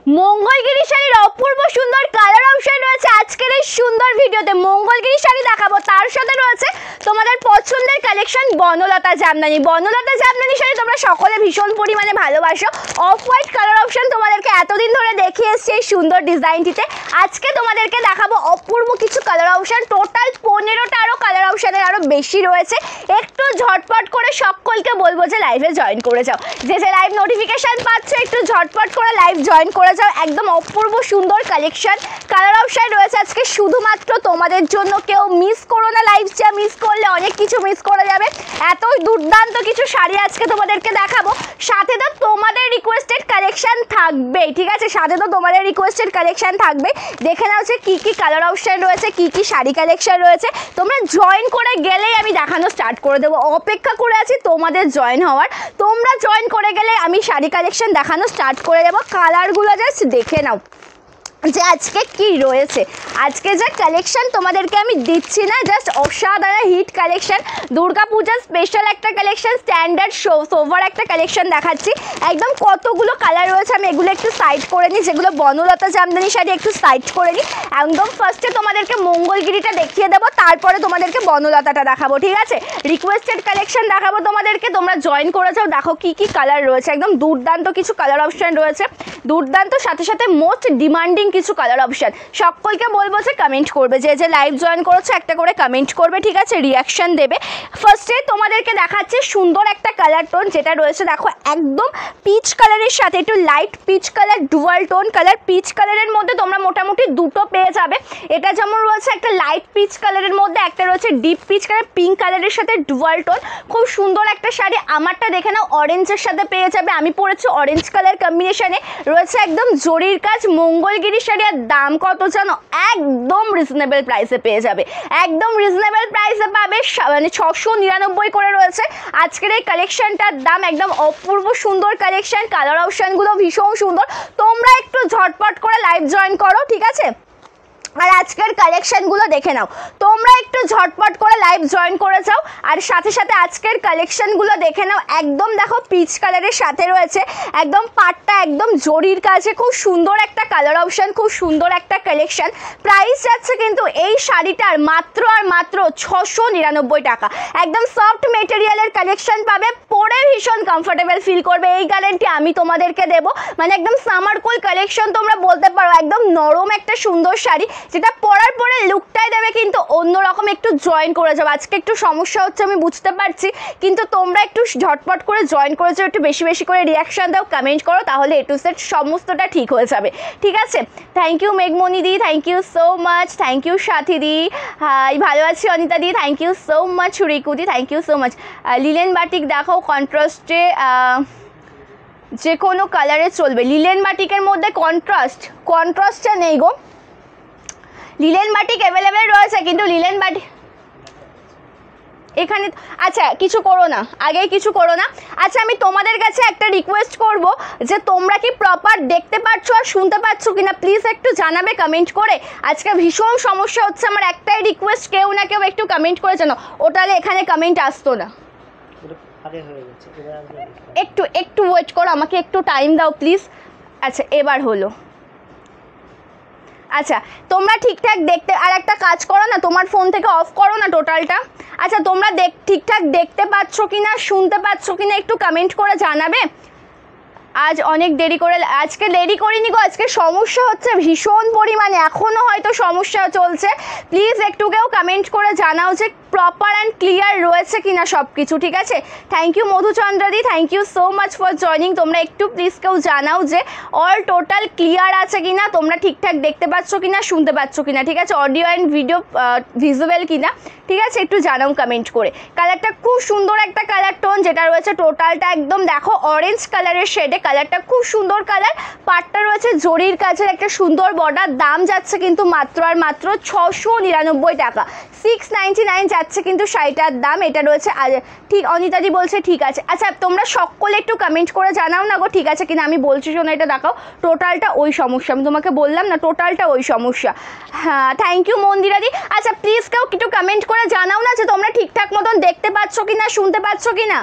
মঙ্গলগিরি শাড়ির অপূর্ব সুন্দর colour option রয়েছে আজকের এই সুন্দর ভিডিওতে। মঙ্গলগিরি শাড়ি দেখাবো, তার সাথে রয়েছে তোমাদের পছন্দের কালেকশন বনলতা জামদানি। বনলতা জামদানি শাড়ি তোমরা সকলে ভীষণ পরিমাণে ভালোবাসো। অফ হোয়াইট কালার অপশন তোমাদেরকে এতদিন ধরে দেখিয়ে এসছি এই সুন্দর ডিজাইনটিতে। আজকে তোমাদেরকে দেখাবো অপূর্ব কিছু কালার অপশন। টোটাল 15টা আরও কালার অপশনের আরও বেশি রয়েছে। একটু ঝটপট করে সকলকে বলবো যে লাইভে জয়েন করে যাও। যে লাইভ নোটিফিকেশন পাচ্ছ একটু ঝটপট করে লাইভ জয়েন করে যাও। একদম অপূর্ব সুন্দর কালেকশন কালার অপশন রয়েছে আজকে শুধুমাত্র তোমাদের জন্য। কেউ মিস করো না লাইভটা, মিস করলে অনেক কিছু মিস করে যাবে। এত দুর্দান্ত কিছু শাড়ি আজকে তোমাদেরকে দেখাবো, সাথে তো তোমাদের রিকোয়েস্টেড কালেকশন থাকবে। ঠিক আছে, সাথে তো তোমাদের রিকোয়েস্টেড কালেকশন থাকবে। দেখে নাও যে কী কী কালার অপশন রয়েছে, কী কী শাড়ি কালেকশন রয়েছে। তোমরা জয়েন করে গেলেই আমি দেখানো স্টার্ট করে দেবো। অপেক্ষা করে আছি তোমাদের জয়েন হওয়ার। তোমরা জয়েন করে গেলে আমি শাড়ি কালেকশন দেখানো স্টার্ট করে দেবো। কালারগুলো জাস্ট দেখে নাও যে আজকে কি রয়েছে। আজকে যে কালেকশন তোমাদেরকে আমি দিচ্ছি না, জাস্ট অসাধারণ হিট কালেকশন। দুর্গাপূজার স্পেশাল একটা কালেকশন, স্ট্যান্ডার্ড সোভার একটা কালেকশন দেখাচ্ছি। একদম কতগুলো কালার রয়েছে, আমি এগুলো একটু সাইড করে নিই। যেগুলো বনলতা জামদানি শাড়ি একটু সাইড করে নিই। একদম ফার্স্টে তোমাদেরকে মঙ্গলগিরিটা দেখিয়ে দেবো, তারপরে তোমাদেরকে বনলতাটা দেখাবো। ঠিক আছে, রিকোয়েস্টেড কালেকশন দেখাবো তোমাদেরকে। তোমরা জয়েন করে যাও, দেখো কি কি কালার রয়েছে। একদম দুর্দান্ত কিছু কালার অপশন রয়েছে, দুর্দান্ত সাথে সাথে মোস্ট ডিমান্ডিং কিছু কালার অপশন। সকলকে বলবো যে কমেন্ট করবে, যে লাইভ জয়েন করেছো একটা করে কমেন্ট করবে। ঠিক আছে, রিয়াকশন দেবে। ফার্স্টে তোমাদেরকে দেখাচ্ছে সুন্দর একটা কালার টোন, যেটা রয়েছে দেখো একদম পিচ কালারের সাথে একটু light peach colour, dual tone colour. Peach কালারের মধ্যে তোমরা মোটামুটি দুটো পেয়ে যাবে। এটা যেমন রয়েছে একটা লাইট পিচ কালারের মধ্যে, একটা রয়েছে ডিপ পিচ কালার পিঙ্ক কালারের সাথে ডুয়াল টোন। খুব সুন্দর একটা শাড়ি। আমারটা দেখে নাও অরেঞ্জের সাথে পেয়ে যাবে। আমি পরেছি অরেঞ্জ কালার কম্বিনেশনে, রয়েছে একদম জরির কাজ। মঙ্গলগিরি শাড়ি আর দাম কত জানো? একদম রিজনেবল প্রাইসে পেয়ে যাবে। একদম রিজনেবল প্রাইসে পাবে, মানে 699 করে রয়েছে আজকের এই কালেকশনটার দাম। একদম অপূর্ব সুন্দর কালেকশন, কালার অপশনগুলো ভীষণ সুন্দর। তোমরা একটু ঝটপট করে লাইভ জয়েন করো। ঠিক আছে, আর আজকের কালেকশনগুলো দেখে নাও। তোমরা একটু ঝটপট করে লাইভ জয়েন করে যাও, আর সাথে সাথে আজকের কালেকশনগুলো দেখে নাও। একদম দেখো পিচ কালারের সাথে রয়েছে একদম পাটটা একদম জরির কাছে। খুব সুন্দর একটা কালার অপশন, খুব সুন্দর একটা কালেকশন। প্রাইস যাচ্ছে কিন্তু এই শাড়িটার মাত্র আর মাত্র 699 টাকা। একদম সফট মেটেরিয়ালের কালেকশন পাবে, পরে ভীষণ কমফোর্টেবল ফিল করবে, এই গ্যারান্টি আমি তোমাদেরকে দেবো। মানে একদম সামার কুল কালেকশন তোমরা বলতে পারো। একদম নরম একটা সুন্দর শাড়ি, যেটা পরার পরে লুকটাই দেবে কিন্তু অন্যরকম। একটু জয়েন করে যাও। আজকে একটু সমস্যা হচ্ছে আমি বুঝতে পারছি, কিন্তু তোমরা একটু ঝটপট করে জয়েন করে যাও, একটু বেশি বেশি করে রিয়াকশান দাও, কমেন্ট করো, তাহলে এ টু জেড সমস্তটা ঠিক হয়ে যাবে। ঠিক আছে, থ্যাংক ইউ মেঘমণি দি, thank you so much. Thank you Sathi দি, হাই ভালো আছি অনিতা দি, thank you so much. Riku দি, thank you so much. Linen batik দেখাও কন্ট্রাস্টে, যে কোনো কালারে চলবে। লিলেন বাটিকের মধ্যে কন্ট্রাস্টটা নেই গো। লিলেন বাটিক অ্যাভেলেবেল রয়েছে, কিন্তু লিলেন বাটিক এখানে। আচ্ছা কিছু করো না, আগেই কিছু করো না। আচ্ছা আমি তোমাদের কাছে একটা রিকোয়েস্ট করব, যে তোমরা কি প্রপার দেখতে পাচ্ছ আর শুনতে পাচ্ছ কিনা প্লিজ একটু জানাবে কমেন্ট করে। আজকে ভীষণ সমস্যা হচ্ছে আমার, একটাই রিকোয়েস্ট, কেউ না কেউ একটু কমেন্ট করে জানো। ওটালে এখানে কমেন্ট আসতো না। একটু ওয়েট করো, আমাকে একটু টাইম দাও প্লিজ। আচ্ছা এবার হলো। আচ্ছা তোমরা ঠিকঠাক দেখতে, আর একটা কাজ করো না, তোমার ফোন থেকে অফ করো না টোটালটা। আচ্ছা তোমরা ঠিকঠাক দেখতে পাচ্ছ কিনা, শুনতে পাচ্ছ কিনা একটু কমেন্ট করে জানাবে। আজ অনেক দেরি করে, আজকে দেরি করিনি গো, আজকে সমস্যা হচ্ছে ভীষণ পরিমাণে, এখনও হয়তো সমস্যা চলছে। প্লিজ একটু কেউ কমেন্ট করে জানাও যে প্রপার অ্যান্ড ক্লিয়ার রয়েছে কিনা সব কিছু। ঠিক আছে, থ্যাংক ইউ মধুচন্দ্রাদি, thank you so much for joining. তোমরা একটু প্লিজ কেউ জানাও যে অল টোটাল ক্লিয়ার আছে কিনা, তোমরা ঠিকঠাক দেখতে পাচ্ছ কিনা, শুনতে পাচ্ছ কিনা। ঠিক আছে, অডিও অ্যান্ড ভিডিও ভিজুয়াল কিনা, ঠিক আছে একটু জানাও কমেন্ট করে। কালারটা খুব সুন্দর একটা কালার টোন, যেটা রয়েছে টোটালটা একদম দেখো অরেঞ্জ কালারের শেডে। কালারটা খুব সুন্দর কালার, পাটটা রয়েছে জরির কাছের একটা সুন্দর বর্ডার। দাম যাচ্ছে কিন্তু মাত্র আর মাত্র 699 টাকা। 699 যাচ্ছে কিন্তু শাড়িটার দাম। এটা রয়েছে ঠিক, অনিতাদি বলছে ঠিক আছে। আচ্ছা তোমরা সকলে একটু কমেন্ট করে জানাও না গো ঠিক আছে কিনা। আমি বলছি শোনো, এটা দেখাও টোটালটা ওই সমস্যা, আমি তোমাকে বললাম না টোটালটা ওই সমস্যা। হ্যাঁ থ্যাংক ইউ মন্দিরাদি। আচ্ছা প্লিজ কেউ একটু কমেন্ট করে জানাও না যে তোমরা ঠিকঠাক মতন দেখতে পাচ্ছ কিনা, শুনতে পাচ্ছ কিনা।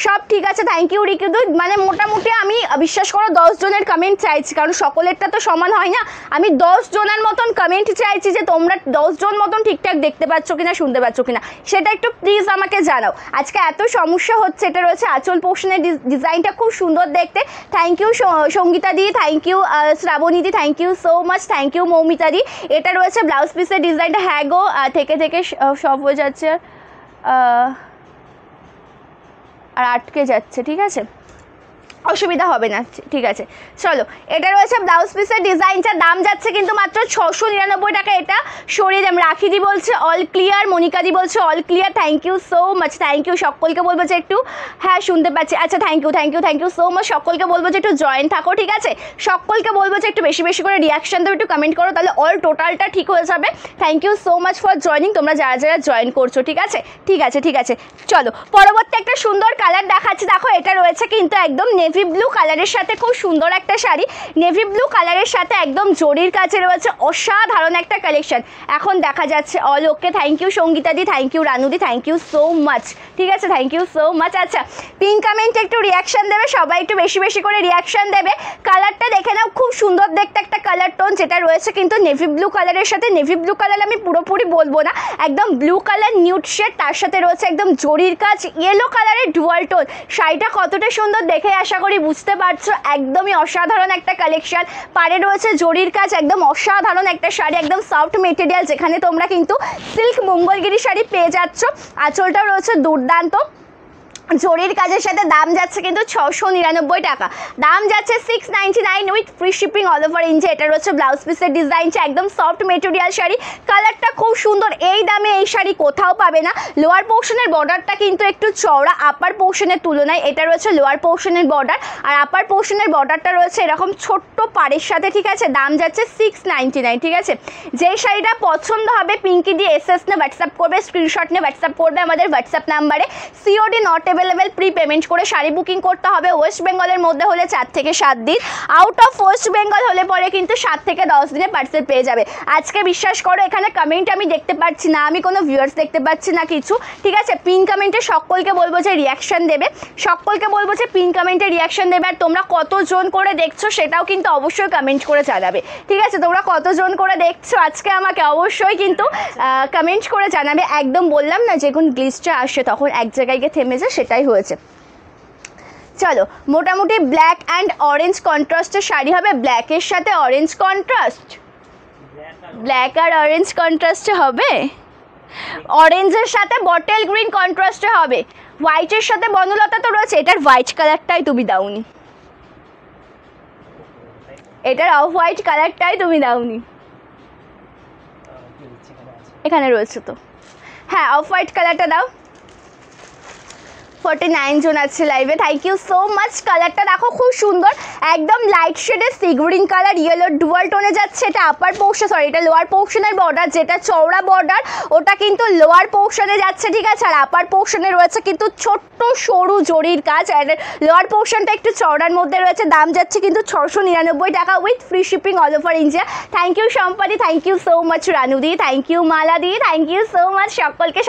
সব ঠিক আছে, থ্যাংক ইউ রিকিদু। মানে মোটামুটি আমি বিশ্বাস করো 10 জনের কমেন্ট চাইছি, কারণ সকলেরটা তো সমান হয় না। আমি 10 জনের মতন কমেন্ট চাইছি যে তোমরা 10 জন মতন ঠিকঠাক দেখতে পাচ্ছ কিনা, শুনতে পাচ্ছ কিনা, সেটা একটু প্লিজ আমাকে জানাও। আজকে এত সমস্যা হচ্ছে। এটা রয়েছে আঁচল পোর্শনের ডিজাইনটা খুব সুন্দর দেখতে। থ্যাংক ইউ সঙ্গীতা দি, থ্যাংক ইউ শ্রাবণী দি, thank you so much, thank you Moumita দি। এটা রয়েছে ব্লাউজ পিসের ডিজাইনটা। হ্যাঁ গো, থেকে থেকে সব হয়ে যাচ্ছে আর আটকে যাচ্ছে, ঠিক আছে, অসুবিধা হবে না, ঠিক আছে। চলো, এটা রয়েছে ব্লাউজ পিসের ডিজাইনটা, দাম যাচ্ছে কিন্তু মাত্র 699 টাকা। এটা সরিয়ে দাম। রাখিদি বলছে অল ক্লিয়ার, মনিকাদি বলছে all clear, thank you so much, thank you. সকলকে বলবো যে একটু, হ্যাঁ শুনতে পাচ্ছি, আচ্ছা thank you thank you thank you so much. সকলকে বলবো যে একটু জয়েন থাকো, ঠিক আছে। সকলকে বলবো যে একটু বেশি বেশি করে রিয়াকশান দেবে, একটু কমেন্ট করো, তাহলে অল টোটালটা ঠিক হয়ে যাবে। Thank you so much for joining, তোমরা যারা যারা জয়েন করছো, ঠিক আছে ঠিক আছে ঠিক আছে। চলো পরবর্তী একটা সুন্দর কালার দেখাচ্ছি। দেখো, এটা রয়েছে কিন্তু একদম নেভি ব্লু কালারের সাথে, খুব সুন্দর একটা শাড়ি। নেভি ব্লু কালারের সাথে একদম জরির কাছে রয়েছে, অসাধারণ একটা কালেকশন। এখন দেখা যাচ্ছে all okay. Thank you Sangeeta দি, থ্যাংক ইউ রানু দি, থ্যাংক ইউ সো মাচ, ঠিক আছে, থ্যাংক ইউ সো মাচ। আচ্ছা, পিন কমেন্টে একটু রিয়াকশান দেবে, সবাই একটু বেশি বেশি করে রিয়াকশান দেবে। কালারটা দেখে নাও, খুব সুন্দর দেখতে একটা কালার টোন, যেটা রয়েছে কিন্তু নেভি ব্লু কালারের সাথে। নেভি ব্লু কালার আমি পুরোপুরি বলবো না, একদম ব্লু কালার নিউড শেড, তার সাথে রয়েছে একদম জরির কাজ, ইয়েলো কালারের ডুয়াল টোন। শাড়িটা কতটা সুন্দর দেখে আশা করি বুঝতে পারছো, একদমই অসাধারণ একটা কালেকশন। পাড়ে রয়েছে জরির কাজ, একদম অসাধারণ একটা শাড়ি, একদম সফট মেটেরিয়াল, যেখানে তোমরা কিন্তু সিল্ক মঙ্গলগিরি শাড়ি পেয়ে যাচ্ছ। আঁচলটাও রয়েছে দুর্দান্ত জরির কাজের সাথে। দাম যাচ্ছে কিন্তু 699 টাকা, দাম যাচ্ছে 699 with free shipping all over India. এটা রয়েছে ব্লাউজ পিসের ডিজাইনটা, একদম সফট মেটেরিয়াল শাড়ি, কালারটা খুব সুন্দর। এই দামে এই শাড়ি কোথাও পাবে না। লোয়ার পোর্শনের বর্ডারটা কিন্তু একটু চওড়া আপার পোর্শনের তুলনায়। এটা রয়েছে লোয়ার পোর্শনের বর্ডার, আর আপার পোর্শনের বর্ডারটা রয়েছে এরকম ছোট্ট পাড়ের সাথে, ঠিক আছে। দাম যাচ্ছে 699, ঠিক আছে। যেই শাড়িটা পছন্দ হবে পিঙ্কি দিয়ে এসএস নে হোয়াটসঅ্যাপ করবে, স্ক্রিনশট নিয়ে হোয়াটসঅ্যাপ করবে আমাদের হোয়াটসঅ্যাপ নাম্বারে। COD not available, pre payment করে শাড়ি বুকিং করতে হবে। ওয়েস্ট বেঙ্গলের মধ্যে হলে 4 থেকে 7 দিন, আউট অফ ওয়েস্ট বেঙ্গল হলে পরে কিন্তু 7 থেকে 10 দিনে পার্সেল পেয়ে যাবে। আজকে বিশ্বাস করো, এখানে কমেন্ট আমি দেখতে পাচ্ছি না, আমি কোনো ভিউয়ার্স দেখতে পাচ্ছি না কিছু, ঠিক আছে। পিন কমেন্টে সকলকে বলবো যে রিয়াকশান দেবে, সকলকে বলবো যে পিন কমেন্টে রিয়াকশান দেবে। আর তোমরা কতজন করে দেখছো সেটাও কিন্তু অবশ্যই কমেন্ট করে জানাবে, ঠিক আছে। তোমরা কতজন করে দেখছো আজকে আমাকে অবশ্যই কিন্তু কমেন্ট করে জানাবে। একদম বললাম না, যখন গ্লিচটা আসে তখন এক জায়গায় গিয়ে থেমে যায়, সেটাই হয়েছে। চলো, মোটামুটি ব্ল্যাক অ্যান্ড অরেঞ্জ কন্ট্রাস্টের শাড়ি হবে, ব্ল্যাকের সাথে অরেঞ্জ কন্ট্রাস্ট, ব্ল্যাক আর অরেঞ্জ কন্ট্রাস্টে হবে, অরেঞ্জের সাথে বটল গ্রিন কন্ট্রাস্টে হবে, হোয়াইটের সাথে বনলতা তো রয়েছে। এটার হোয়াইট কালারটাই তুমি দাওনি, এটার অফ হোয়াইট কালারটাই তুমি দাওনি, এখানে রয়েছে তো, হ্যাঁ অফ হোয়াইট কালারটা দাও। 49 জন আছে লাইভে, থ্যাংক ইউ সো মাচ। কালারটা দেখো খুব সুন্দর, একদম লাইট শেডের sea green colour, yellow dual টোনে যাচ্ছে। এটা আপার পোর্শন, সরি এটা লোয়ার পোর্শনের বর্ডার, যেটা চওড়া বর্ডার ওটা কিন্তু লোয়ার পোর্শনে যাচ্ছে, ঠিক আছে। আর আপার পোর্শনে রয়েছে কিন্তু ছোট্ট সরু জরির কাজ, আর লোয়ার পোর্শনটা একটু চওড়ার মধ্যে রয়েছে। দাম যাচ্ছে কিন্তু 699 টাকা with free shipping all over India. Thank you সম্পাদি, thank you so much Ranu দি, থ্যাংক ইউ মালা দি, থ্যাংক ইউ সো মাচ।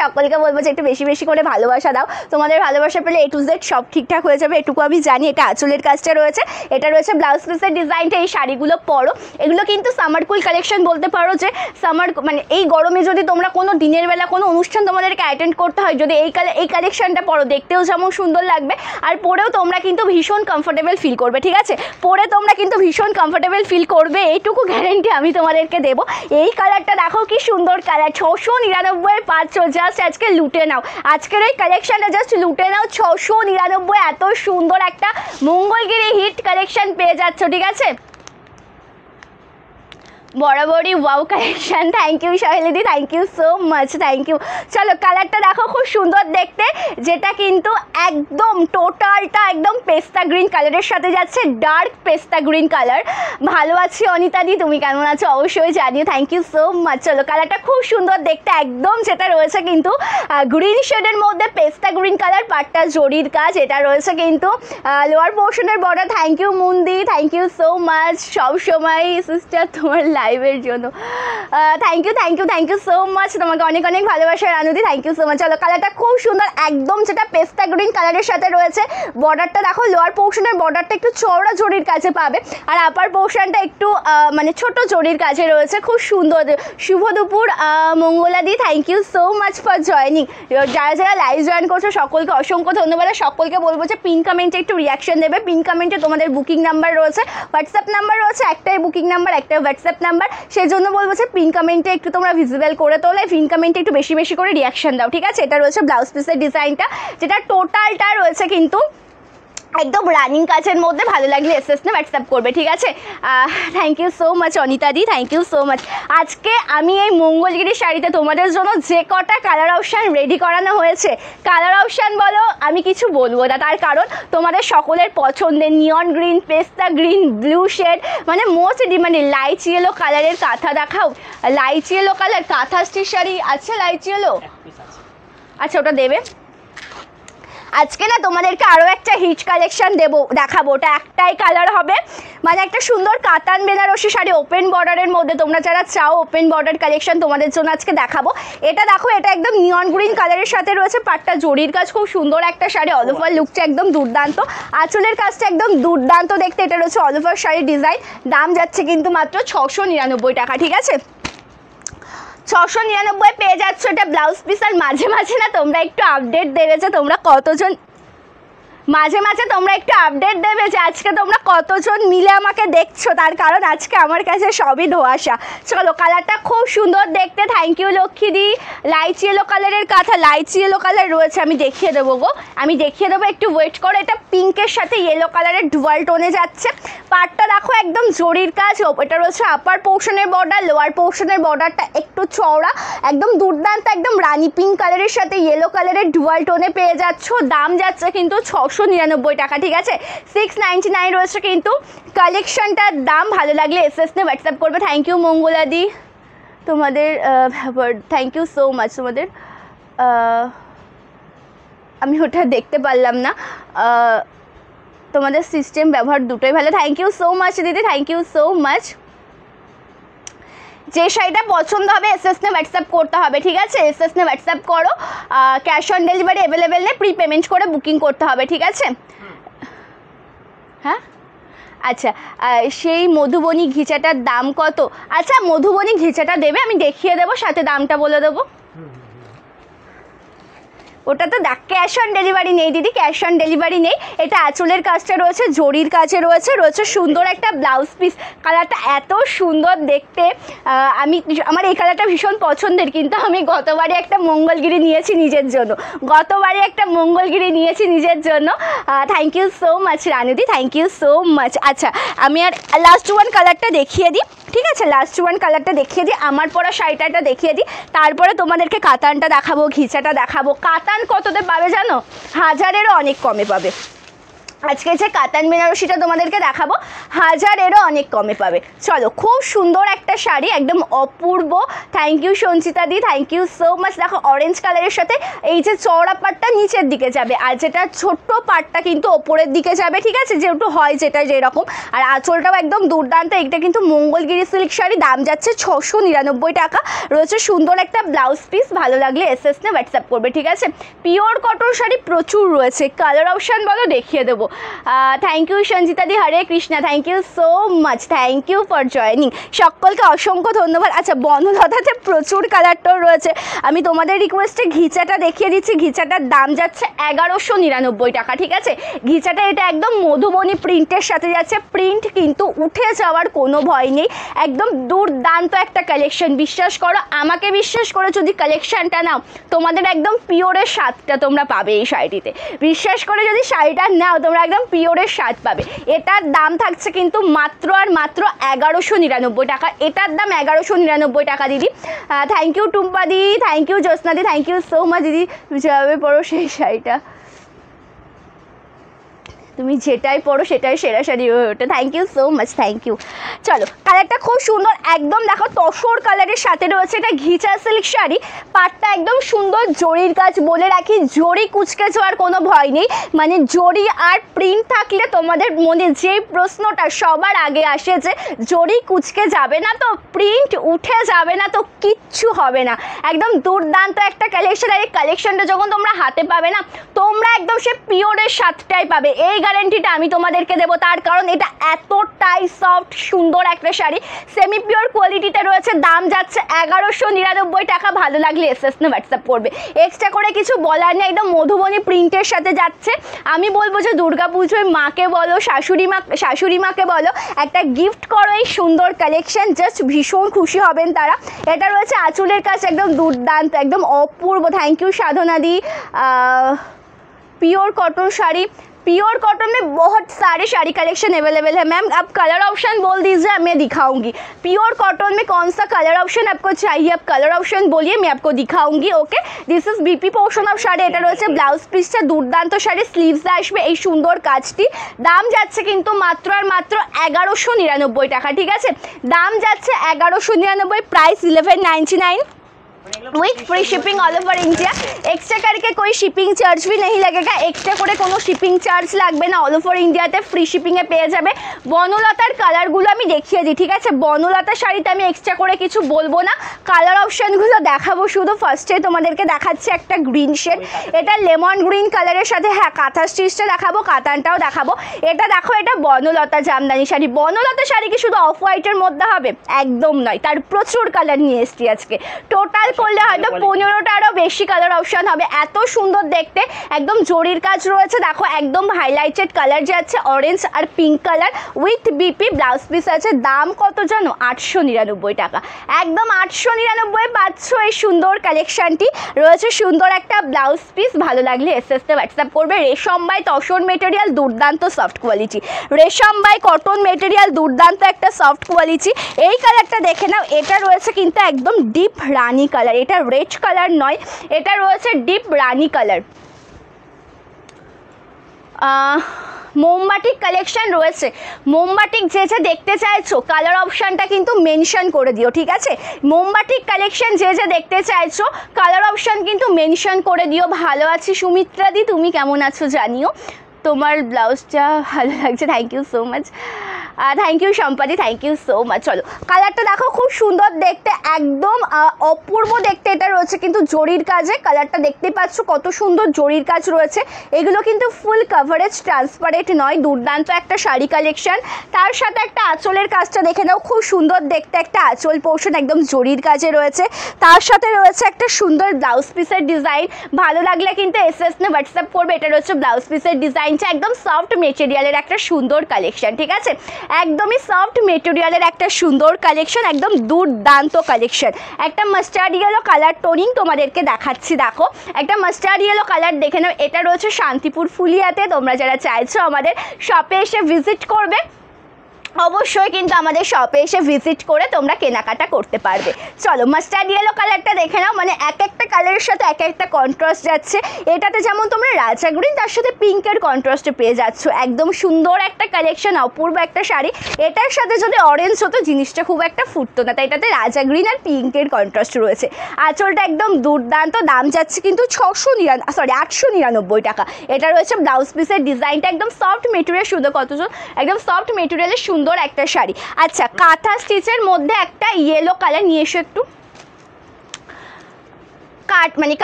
সকলকে বলবো যে একটু বেশি বেশি করে ভালোবাসা দাও, তোমাদের ভালোবাসা পেলে A to Z সব ঠিকঠাক হয়ে যাবে, এটুকু আমি জানি। এটা আঁচলের কাজটা রয়েছে, এটা রয়েছে ব্লাউজ পিসের ডিজাইনটা। এই শাড়িগুলো পরো, এগুলো কিন্তু সামার কুল কালেকশন বলতে পারো, যে সামার মানে এই গরমে যদি তোমরা কোনো দিনের বেলা কোনো অনুষ্ঠান তোমাদেরকে অ্যাটেন্ড করতে হয়, যদি এই কালেকশনটা পরো, দেখতেও যেমন সুন্দর লাগবে আর পরেও তোমরা কিন্তু ভীষণ কমফোর্টেবল ফিল করবে, ঠিক আছে। পরে তোমরা কিন্তু ভীষণ কমফোর্টেবল ফিল করবে, এইটুকু গ্যারেন্টি আমি তোমাদেরকে দেবো। এই কালারটা দেখো কি সুন্দর কালার, 699 পাচ্ছ, জাস্ট আজকে লুটে নাও, আজকের এই কালেকশনটা জাস্ট লুটে নাও। 699 এত সুন্দর একটা মঙ্গলগিরি হিট কালেকশন পেয়ে যাচ্ছ, ঠিক আছে। বরাবরই ওয়াও কালেকশন, থ্যাংক ইউ শাহিলিদি, thank you so much, thank you. চলো কালারটা দেখো খুব সুন্দর দেখতে, যেটা কিন্তু একদম টোটালটা একদম পেস্তা গ্রিন কালারের সাথে যাচ্ছে, ডার্ক পেস্তা গ্রিন কালার। ভালো আছি অনিতাদি, তুমি কেমন আছো অবশ্যই জানিও, থ্যাংক ইউ সো মাচ। চলো কালারটা খুব সুন্দর দেখতে, একদম যেটা রয়েছে কিন্তু গ্রিন শেডের মধ্যে পেস্তা গ্রিন কালার, পাটটা জরির কাজ। এটা রয়েছে কিন্তু লোয়ার পোর্শনের বর্ডার। থ্যাংক ইউ মুন্দি, থ্যাংক ইউ সো মাচ। সব সময় সিস্টার তোমার লাইভের জন্য। থ্যাংক ইউ সো মাচ, তোমাকে অনেক অনেক ভালোবাসা রানুদি, থ্যাংক ইউ সো মাচ। চলো কালারটা খুব সুন্দর, একদম যেটা পেস্তা গ্রিন কালারের সাথে রয়েছে। বর্ডারটা দেখো, লোয়ার পোর্শনের বর্ডারটা একটু চওড়া জরির কাছে পাবে, আর আপার পোর্শনটা একটু মানে ছোট জরির কাছে রয়েছে, খুব সুন্দর। শুভ দুপুর মঙ্গলাদি, thank you so much for joining. যারা যারা লাইভ জয়েন করছো সকলকে অসংখ্য ধন্যবাদ। সকলকে বলবো যে পিন কমেন্টে একটু রিয়াকশন দেবে। পিন কমেন্টে তোমাদের বুকিং নাম্বার রয়েছে, হোয়াটসঅ্যাপ নাম্বার রয়েছে, একটাই বুকিং নাম্বার, একটাই হোয়াটসঅ্যাপ নাম্বার। সেই জন্য বলবো যে পিন কমেন্টে একটু তোমরা ভিজিবল করে তোলে, পিন কমেন্টে একটু বেশি বেশি করে রিয়াকশন দাও, ঠিক আছে? এটা রয়েছে ব্লাউজ পিসের ডিজাইনটা, যেটা টোটালটা রয়েছে কিন্তু একদম রানিং কাজের মধ্যে। ভালো লাগলে এসএস না হোয়াটসঅ্যাপ করবে, ঠিক আছে? Thank you so much Anita দি, থ্যাংক ইউ সো মাচ। আজকে আমি এই মঙ্গলগিরি শাড়িতে তোমাদের জন্য যে কটা কালার অপশান রেডি করানো হয়েছে, কালার অপশান বলো, আমি কিছু বলবো না, তার কারণ তোমাদের সকলের পছন্দের নিয়ন গ্রিন, পেস্তা গ্রিন, ব্লু শেড, মানে মোস্ট ডিমান্ডেড লাইট ইয়েলো কালারের কাঁথা দেখাও। লাইট ইয়েলো কালার কাঁথা স্টিচ শাড়ি আছে, লাইট ইয়েলো, আচ্ছা ওটা দেবে। আজকে না তোমাদেরকে আরও একটা হিট কালেকশন দেখাবো, ওটা একটাই কালার হবে, মানে একটা সুন্দর কাতান বেনারসি শাড়ি ওপেন বর্ডারের মধ্যে। তোমরা যারা চাও ওপেন বর্ডার কালেকশন তোমাদের জন্য আজকে দেখাবো। এটা দেখো, এটা একদম নিয়ন গ্রিন কালারের সাথে রয়েছে, পাটটা জরির কাজ, খুব সুন্দর একটা শাড়ি। অল ওভার লুকটা একদম দুর্দান্ত, আঁচলের কাজটা একদম দুর্দান্ত দেখতে। এটা রয়েছে অল ওভার শাড়ির ডিজাইন। দাম যাচ্ছে কিন্তু মাত্র 699 টাকা, ঠিক আছে? 699 পেয়ে যাচ্ছ এটা ব্লাউজ পিস। আর মাঝে মাঝে না তোমরা একটু আপডেট দেবে যে তোমরা কতজন, মাঝে মাঝে তোমরা একটু আপডেট দেবে যে আজকে তোমরা কতজন মিলে আমাকে দেখছো, তার কারণ আজকে আমার কাছে সবই ধোঁয়াশা। চলো কালারটা খুব সুন্দর দেখতে, থ্যাংক ইউ লক্ষ্মীদি। লাইট ইয়েলো কালারের কাঁথা, লাইট ইয়েলো কালার রয়েছে, আমি দেখিয়ে দেবো গো, আমি দেখিয়ে দেবো, একটু ওয়েট করো। এটা পিঙ্কের সাথে ইয়েলো কালারের ডুয়াল টোনে যাচ্ছে। পাটটা দেখো একদম জরির কাজ। এটা রয়েছে আপার পোর্শনের বর্ডার, লোয়ার পোর্শনের বর্ডারটা একটু চওড়া, একদম দুর্দান্ত, একদম রানি পিঙ্ক কালারের সাথে ইয়েলো কালারের ডুয়াল টোনে পেয়ে যাচ্ছ। দাম যাচ্ছে কিন্তু 699 টাকা, ঠিক আছে? 699 রয়েছে কিন্তু কালেকশনটার দাম। ভালো লাগলে এসএস নে হোয়াটসঅ্যাপ করবে। থ্যাংক ইউ মঙ্গলাদি, তোমাদের থ্যাংক ইউ সো মাচ। তোমাদের আমি ওটা দেখতে পারলাম না, তোমাদের সিস্টেম ব্যবহার দুটোই ভালো। থ্যাংক ইউ সো মাচ দিদি, থ্যাংক ইউ সো মাচ। যে শাড়িটা পছন্দ হবে এসএস নে হোয়াটসঅ্যাপ করতে হবে, ঠিক আছে? এসএস নে হোয়াটসঅ্যাপ করো। ক্যাশ অন ডেলিভারি অ্যাভেলেবেল নেই, প্রি পেমেন্ট করে বুকিং করতে হবে, ঠিক আছে? হ্যাঁ আচ্ছা, সেই মধুবনী ঘিচাটার দাম কত? আচ্ছা মধুবনী ঘিচাটা দেবে, আমি দেখিয়ে দেবো, সাথে দামটা বলে দেবো। ওটা তো ক্যাশ অন ডেলিভারি নেই দিদি, ক্যাশ অন ডেলিভারি নেই। এটা আঁচলের কাজটা রয়েছে, জরির কাজে রয়েছে সুন্দর একটা ব্লাউজ পিস। কালারটা এত সুন্দর দেখতে, আমার এই কালারটা ভীষণ পছন্দের, কিন্তু আমি গতবারে একটা মঙ্গলগিরি নিয়েছি নিজের জন্য, থ্যাংক ইউ সো মাচ রানুদি, থ্যাংক ইউ সো মাচ। আচ্ছা আমি আর লাস্ট ওয়ান কালারটা দেখিয়ে দিই, ঠিক আছে? লাস্ট ওয়ান কালারটা দেখিয়ে দিই, আমার পরা শাড়িটা দেখিয়ে দিই, তারপরে তোমাদেরকে কাতানটা দেখাবো, ঘিচাটা দেখাবো। কাতান কততে পাবে জানো? 1000-এরও অনেক কমে পাবে। আজকে যে কাতান বেনারসিটা তোমাদেরকে দেখাবো 1000-এরও অনেক কমে পাবে। চলো খুব সুন্দর একটা শাড়ি, একদম অপূর্ব। থ্যাংক ইউ সঞ্চিতা দি, থ্যাংক ইউ সো মাচ। দেখো অরেঞ্জ কালারের সাথে এই যে চওড়া পাটটা নিচের দিকে যাবে, আর যেটা ছোট্ট পাটটা কিন্তু ওপরের দিকে যাবে, ঠিক আছে? যেহেতু হয় যেটা যেরকম, আর আঁচলটাও একদম দুর্দান্ত। এটা কিন্তু মঙ্গলগিরি সিল্ক শাড়ি, দাম যাচ্ছে 699 টাকা। রয়েছে সুন্দর একটা ব্লাউজ পিস, ভালো লাগলে এসএস নে হোয়াটসঅ্যাপ করবে, ঠিক আছে? পিওর কটন শাড়ি প্রচুর রয়েছে, কালার অপশান বলো দেখিয়ে দেবো। থ্যাংক ইউ সঞ্জিতা দি, Hare Krishna, thank you so much, thank you for joining, সকলকে অসংখ্য ধন্যবাদ। আচ্ছা বনলতাতে প্রচুর কালারটাও রয়েছে, আমি তোমাদের রিকোয়েস্টে ঘিচাটা দেখিয়ে দিচ্ছি। ঘিচাটার দাম যাচ্ছে 1199 টাকা, ঠিক আছে? ঘিচাটা এটা একদম মধুবনী প্রিন্টের সাথে যাচ্ছে, প্রিন্ট কিন্তু উঠে যাওয়ার কোনো ভয় নেই, একদম দুর্দান্ত একটা কালেকশন। বিশ্বাস করো আমাকে, বিশ্বাস করে যদি কালেকশনটা নাও তোমাদের একদম পিওরের স্বাদটা তোমরা পাবে এই শাড়িটিতে। বিশ্বাস করে যদি শাড়িটা নাও তোমরা একদম পিওরের স্বাদ পাবে। এটার দাম থাকছে কিন্তু মাত্র আর মাত্র 1199 টাকা। এটার দাম 1199 টাকা দিদি। থ্যাংক ইউ টুম্পা দি, থ্যাংক ইউ জ্যোৎস্না দি, থ্যাংক ইউ সো মাচ দিদি। যেভাবে পড়ো সেই শাড়িটা তুমি যেটাই পরো সেটাই সেরা শাড়ি হয়ে ওঠে। Thank you so much, thank you. চলো কালারটা খুব সুন্দর, একদম দেখো তসর কালারের সাথে রয়েছে এটা ঘিচা সিল্ক শাড়ি। পাটটা একদম সুন্দর জরির কাজ, বলে রাখি জরি কুচকে যাওয়ার কোনো ভয় নেই, মানে জরি আর প্রিন্ট থাকলে তোমাদের মনে যে প্রশ্নটা সবার আগে আসে যে জরি কুচকে যাবে না তো, প্রিন্ট উঠে যাবে না তো, কিচ্ছু হবে না। একদম দুর্দান্ত একটা কালেকশন। আর এই কালেকশনটা যখন তোমরা হাতে পাবে না, তোমরা একদম সে পিওরের স্বাদটাই পাবে, এই গ্যারেন্টিটা আমি তোমাদেরকে দেবো। তার কারণ এটা এতটাই সফট সুন্দর একটা শাড়ি, সেমি পিওর কোয়ালিটিতে রয়েছে। দাম যাচ্ছে 1199 টাকা। ভালো লাগলে এসএস না হোয়াটসঅ্যাপ করবে, এক্সট্রা করে কিছু বলার নেই। একদম মধুবনী প্রিন্টের সাথে যাচ্ছে। আমি বলবো যে দুর্গাপুজোয় মাকে বলো, শাশুড়ি মাকে বলো, একটা গিফট করো এই সুন্দর কালেকশন, জাস্ট ভীষণ খুশি হবেন তারা। এটা রয়েছে আঁচলের কাছে একদম দুর্দান্ত, একদম অপূর্ব। থ্যাংক ইউ साधनादी। Pure cotton sari, pure cotton में बहुत सारे साड़ी कलेक्शन अवेलेबल है। मैम आप कलर ऑप्शन बोल दीजिए, मैं दिखाऊंगी। प्योर कॉटन में कौन सा कलर ऑप्शन आपको चाहिए, आप कलर ऑप्शन बोलिए, मैं आपको दिखाऊंगी। Okay, this is BP portion of sari. এটা রয়েছে ব্লাউজ পিসটা দুর্দান্ত শাড়ি, স্লিভসে আসবে এই সুন্দর কাজটি। দাম যাচ্ছে কিন্তু মাত্র আর মাত্র 1199 টাকা। ঠিক আছে, দাম যাচ্ছে 1199, price 1199 with free shipping all over India. Extra करके कोई शिपिंग चार्ज भी नहीं लगेगा, एक्स्ट्रा করে কোনো শিপিং চার্জ লাগবে না। অল ওভার ইন্ডিয়াতে ফ্রি শিপিংয়ে পেয়ে যাবে। বনলতার কালারগুলো আমি দেখিয়ে দিই, ঠিক আছে। বনলতা শাড়িতে আমি এক্সট্রা করে কিছু বলবো না, কালার অপশানগুলো দেখাবো শুধু। ফার্স্টে তোমাদেরকে দেখাচ্ছি একটা গ্রিন শেড, এটা লেমন গ্রিন কালারের সাথে, হ্যাঁ কাঁথা স্টিচটা দেখাবো, কাতানটাও দেখাবো। এটা দেখো, এটা বনলতা জামদানি শাড়ি। বনলতা শাড়ি কি শুধু অফ হোয়াইটের মধ্যে হবে? একদম নয়, তার প্রচুর কালার নিয়ে এসছি আজকে। টোটাল করলে হয়তো 15টারও বেশি কালার অপশন হবে। এত সুন্দর দেখতে, একদম জরির কাজ রয়েছে। দেখো একদম হাইলাইটেড কালার যাচ্ছে, অরেঞ্জ আর pink colour with BP blouse piece আছে। দাম কত জানো? 899 টাকা। একদম 899 পাচ্ছ এই সুন্দর কালেকশনটি। রয়েছে সুন্দর একটা ব্লাউজ পিস, ভালো লাগলে এসএসতে হোয়াটসঅ্যাপ করবে। রেশম বাই তসর মেটেরিয়াল, দুর্দান্ত সফট কোয়ালিটি। রেশম বাই কটন মেটেরিয়াল, দুর্দান্ত একটা সফট কোয়ালিটি। এই কালারটা দেখে নাও, এটা রয়েছে কিন্তু একদম ডিপ রানি কালার, এটা রেড কালার নয়, এটা রয়েছে ডিপ রানি কালার। মোমবাটিক কালেকশন রয়েছে। মোমবাটিক যে যে দেখতে চাইছো কালার অপশানটা কিন্তু মেনশন করে দিও, ঠিক আছে। মোমবাটিক কালেকশন যে যে দেখতে চাইছো কালার অপশান কিন্তু মেনশন করে দিও। ভালো আছি সুমিত্রা দি, তুমি কেমন আছো জানিও। তোমার ব্লাউজটা ভালো লাগছে, thank you so much. Thank you সম্পাদি, থ্যাংক ইউ সো মাচ। চলো কালারটা দেখো, খুব সুন্দর দেখতে, একদম অপূর্ব দেখতে। এটা রয়েছে কিন্তু জরির কাজে, কালারটা দেখতে পাচ্ছ কত সুন্দর জরির কাজ রয়েছে। এগুলো কিন্তু ফুল কাভারেজ, ট্রান্সপারেন্ট নয়। দুর্দান্ত একটা শাড়ি কালেকশন। তার সাথে একটা আঁচলের কাজটা দেখে নাও, খুব সুন্দর দেখতে একটা আঁচল পোর্শন একদম জরির কাজে রয়েছে। তার সাথে রয়েছে একটা সুন্দর ব্লাউজ পিসের ডিজাইন। ভালো লাগলে কিন্তু এসএস না হোয়াটসঅ্যাপ করবে। এটা রয়েছে ব্লাউজ পিসের ডিজাইনটা, একদম সফট মেটেরিয়ালের একটা সুন্দর কালেকশন, ঠিক আছে। একদমই সফট মেটেরিয়ালের একটা সুন্দর কালেকশন, একদম দুর্দান্ত কালেকশন। একটা মাস্টার্ড ইয়েলো কালার টোনিং তোমাদেরকে দেখাচ্ছি, দেখো একটা মাস্টার্ড ইয়েলো কালার দেখে নাও। এটা রয়েছে শান্তিপুর ফুলিয়াতে। তোমরা যারা চাইছো আমাদের শপে এসে ভিজিট করবে, অবশ্যই কিন্তু আমাদের শপে এসে ভিজিট করে তোমরা কেনাকাটা করতে পারবে। চলো মাস্টার্ড ইয়েলো কালারটা দেখে নাও, মানে এক একটা কালারের সাথে এক একটা কন্ট্রাস্ট যাচ্ছে। এটাতে যেমন তোমরা রাজা গ্রিন, তার সাথে পিঙ্কের কন্ট্রাস্টে পেয়ে যাচ্ছ। একদম সুন্দর একটা কালেকশন, অপূর্ব একটা শাড়ি। এটার সাথে যদি অরেঞ্জ হতো জিনিসটা খুব একটা ফুটতো না, তাই এটাতে রাজা গ্রিন আর পিঙ্কের কন্ট্রাস্ট রয়েছে। আঁচলটা একদম দুর্দান্ত। দাম যাচ্ছে কিন্তু 899 টাকা। এটা রয়েছে ব্লাউজ পিসের ডিজাইনটা, একদম সফট মেটেরিয়াল, শুধু কতজন একদম সফট মেটেরিয়ালের সুন্দর একটা শাড়ি। আচ্ছা, কাঁথা স্টিচের মধ্যে একটা ইয়েলো কালার নিয়ে এসো একটু।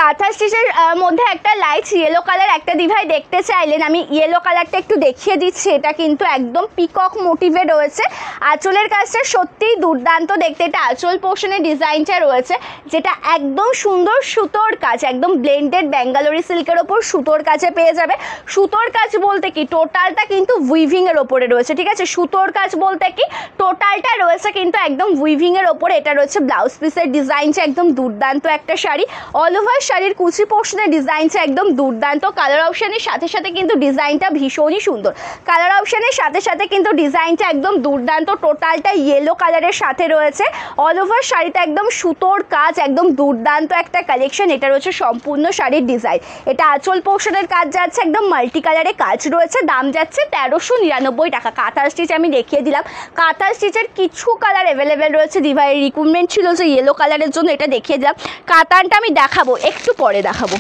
কাঁথা স্টিচের মধ্যে একটা লাইট ইয়েলো কালার একটা দিভাই দেখতে চাইলেন, আমি ইয়েলো কালারটা একটু দেখিয়ে দিচ্ছি। এটা কিন্তু একদম পিকক মোটিভে রয়েছে। আঁচলের কাজটা সত্যিই দুর্দান্ত দেখতে। এটা আঁচল পোর্শনের ডিজাইনটা রয়েছে, যেটা একদম সুন্দর সুতোর কাজ, একদম ব্লেন্ডেড ব্যাঙ্গালোরি সিল্কের ওপর সুতোর কাজে পেয়ে যাবে। সুতোর কাজ বলতে কি, টোটালটা কিন্তু উইভিংয়ের ওপরে রয়েছে, ঠিক আছে। সুতোর কাজ বলতে কি, টোটালটা রয়েছে কিন্তু একদম উইভিংয়ের ওপরে। এটা রয়েছে ব্লাউজ পিসের ডিজাইনটা, একদম দুর্দান্ত একটা শাড়ি। অল ওভার শাড়ির কুচি পোর্শনের ডিজাইনটা একদম দুর্দান্ত, কালার অপশানের সাথে সাথে কিন্তু ডিজাইনটা ভীষণই সুন্দর, কালার অপশানের সাথে সাথে কিন্তু ডিজাইনটা একদম দুর্দান্ত, টোটালটা ইয়েলো কালারের সাথে রয়েছে। অল ওভার শাড়িটা একদম সুতোর কাজ, একদম দুর্দান্ত একটা কালেকশন। এটা রয়েছে সম্পূর্ণ শাড়ির ডিজাইন, এটা আঁচল পোর্শনের কাজ যাচ্ছে, একদম মাল্টি কালারে কাজ রয়েছে, দাম যাচ্ছে 1399 টাকা। কাঁথা স্টিচ আমি দেখিয়ে দিলাম, কাঁথা স্টিচের কিছু কালার অ্যাভেলেবেল রয়েছে, দিভাইয়ের রিকোয়ারমেন্ট ছিল যে ইয়েলো কালারের জন্য এটা দেখিয়ে দিলাম। কাতানটা আমি দেখাবো, একটু পরে দেখাবো।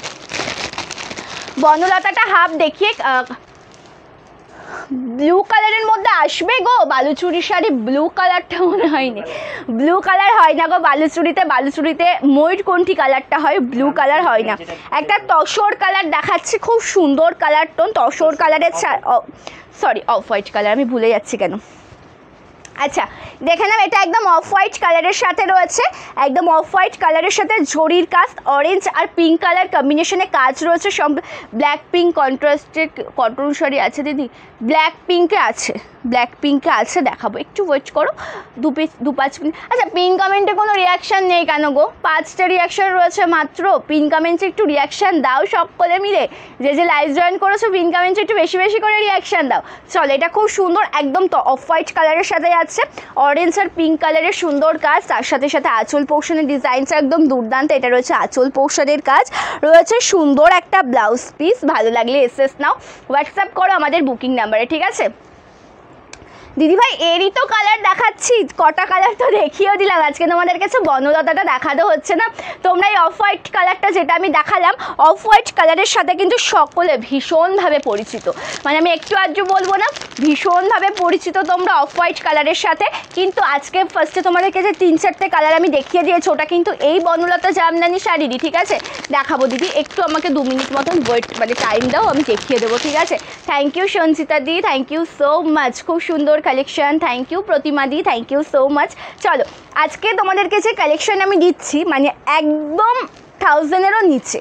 বনলতাটা হাফ দেখিয়ে ব্লু কালারের মধ্যে আসবে গো বালুচুরি শাড়ি, ব্লু কালারটা মনে হয়নি, ব্লু কালার হয় না গো বালুচুরিতে, বালুচুরিতে ময়ূরকণ্ঠী কালারটা হয়, ব্লু কালার হয় না। একটা তসর কালার দেখাচ্ছি, খুব সুন্দর কালার টোন, তসর কালারের, সরি অফ হোয়াইট কালার, আমি ভুলে যাচ্ছি কেন। আচ্ছা দেখে নাও, এটা একদম অফ হোয়াইট কালারের সাথে রয়েছে, একদম অফ হোয়াইট কালারের সাথে জরির কাজ, অরেঞ্জ আর পিঙ্ক কালার কম্বিনেশনে কাজ রয়েছে, সব ব্ল্যাক পিঙ্ক কন্ট্রাস্টের কটন শাড়ি আছে দিদি, ব্ল্যাক পিঙ্কে আছে, ব্ল্যাক পিঙ্কে আছে, দেখাবো, একটু ওয়েট করো, দু পাঁচ মিনিট। আচ্ছা পিন কমেন্টে কোনো রিয়াকশান নেই কেন গো? 5টা রিয়াকশান রয়েছে মাত্র, পিন কমেন্টে একটু রিয়াকশান দাও সকলে মিলে, যে লাইভ জয়েন করেছো পিন কমেন্টে একটু বেশি বেশি করে রিয়াকশান দাও। চলো, এটা খুব সুন্দর, একদম তো অফ হোয়াইট কালারের সাথে আছে, অরেঞ্জ আর পিঙ্ক কালারের সুন্দর কাজ, তার সাথে সাথে আঁচল পোর্শনের ডিজাইনটা একদম দুর্দান্ত, এটা রয়েছে আঁচল পোর্শনের কাজ, রয়েছে সুন্দর একটা ব্লাউজ পিস। ভালো লাগলে এসএস নাও, হোয়াটসঅ্যাপ করো আমাদের বুকিং নাম্বারে, ঠিক আছে? দিদিভাই এরই তো কালার দেখাচ্ছি, কটা কালার তো দেখিয়েও দিলাম, আজকে তোমাদের কাছে বনলতাটা দেখাতে হচ্ছে না। তোমরা এই অফ হোয়াইট কালারটা যেটা আমি দেখালাম, অফ হোয়াইট কালারের সাথে কিন্তু সকলে ভীষণভাবে পরিচিত, মানে আমি একটু আধটু বলবো না, ভীষণভাবে পরিচিত তোমরা অফ হোয়াইট কালারের সাথে। কিন্তু আজকে ফার্স্টে তোমাদেরকে যে 3-4টে কালার আমি দেখিয়ে দিয়েছি, ওটা কিন্তু এই বনলতা জামদানি শাড়িরই, ঠিক আছে? দেখাবো দিদি, একটু আমাকে 2 মিনিট মতন ওয়েট মানে টাইম দাও, আমি দেখিয়ে দেবো, ঠিক আছে? থ্যাংক ইউ সঞ্চিতা দি, থ্যাংক ইউ সো মাচ, খুব সুন্দর কালেকশন, থ্যাংক ইউ প্রতিমা দি, থ্যাংক ইউ সো মাচ। চলো আজকে তোমাদেরকে যে কালেকশন আমি দিচ্ছি, মানে একদম 1000-এরও নিচে,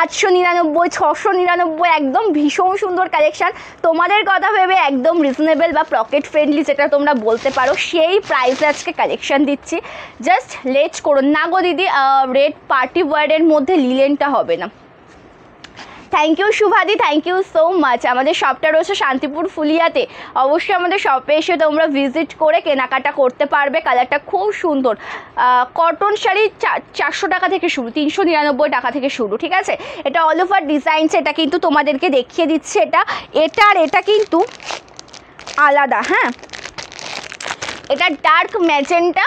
899, 699, একদম ভীষণ সুন্দর কালেকশান। তোমাদের কথা ভেবে একদম রিজনেবল বা পকেট ফ্রেন্ডলি যেটা তোমরা বলতে পারো, সেই প্রাইসে আজকে কালেকশান দিচ্ছি। জাস্ট লেট করুন না গো দিদি, রেড পার্টি ওয়ার্ডের মধ্যে লিলেনটা হবে না। থ্যাংক ইউ শুভাদি, থ্যাংক ইউ সো মাচ। আমাদের শপটা রয়েছে শান্তিপুর ফুলিয়াতে, অবশ্যই আমাদের শপে এসে তোমরা ভিজিট করে কেনাকাটা করতে পারবে। কালারটা খুব সুন্দর, কটন শাড়ি 400 টাকা থেকে শুরু, 399 টাকা থেকে শুরু, ঠিক আছে? এটা অল ওভার ডিজাইনস, এটা কিন্তু তোমাদেরকে দেখিয়ে দিচ্ছে, এটা আর এটা কিন্তু আলাদা, হ্যাঁ? এটা ডার্ক ম্যাজেন্টা,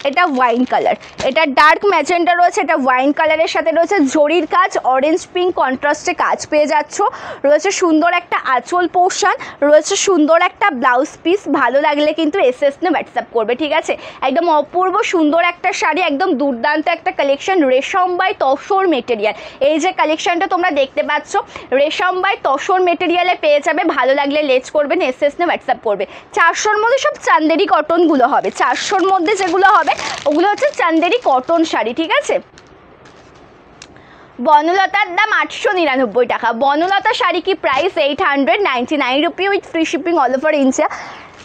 এটা ওয়াইন কালার, এটা ডার্ক ম্যাজেন্টা রয়েছে, এটা ওয়াইন কালারের সাথে রয়েছে জরির কাজ, অরেঞ্জ পিঙ্ক কন্ট্রাস্টে কাজ পেয়ে যাচ্ছ, রয়েছে সুন্দর একটা আঁচল পোর্শন, রয়েছে সুন্দর একটা ব্লাউজ পিস। ভালো লাগলে কিন্তু এসএস নে হোয়াটসঅ্যাপ করবে, ঠিক আছে? একদম অপূর্ব সুন্দর একটা শাড়ি, একদম দুর্দান্ত একটা কালেকশন, রেশম বাই তসর মেটেরিয়াল। এই যে কালেকশনটা তোমরা দেখতে পাচ্ছ, রেশম বাই তসর মেটেরিয়ালে পেয়ে যাবে। ভালো লাগলে লেজ করবেন, এসএস নে হোয়াটসঅ্যাপ করবে। 400-র মধ্যে সব চান্দেরি কটনগুলো হবে, 400-র মধ্যে যেগুলো হবে ওগুলো হচ্ছে চান্দেরি কটন শাড়ি, ঠিক আছে? বনলতার দাম 899 টাকা। বনলতা শাড়ি কি price 899 rupee with free shipping all over India.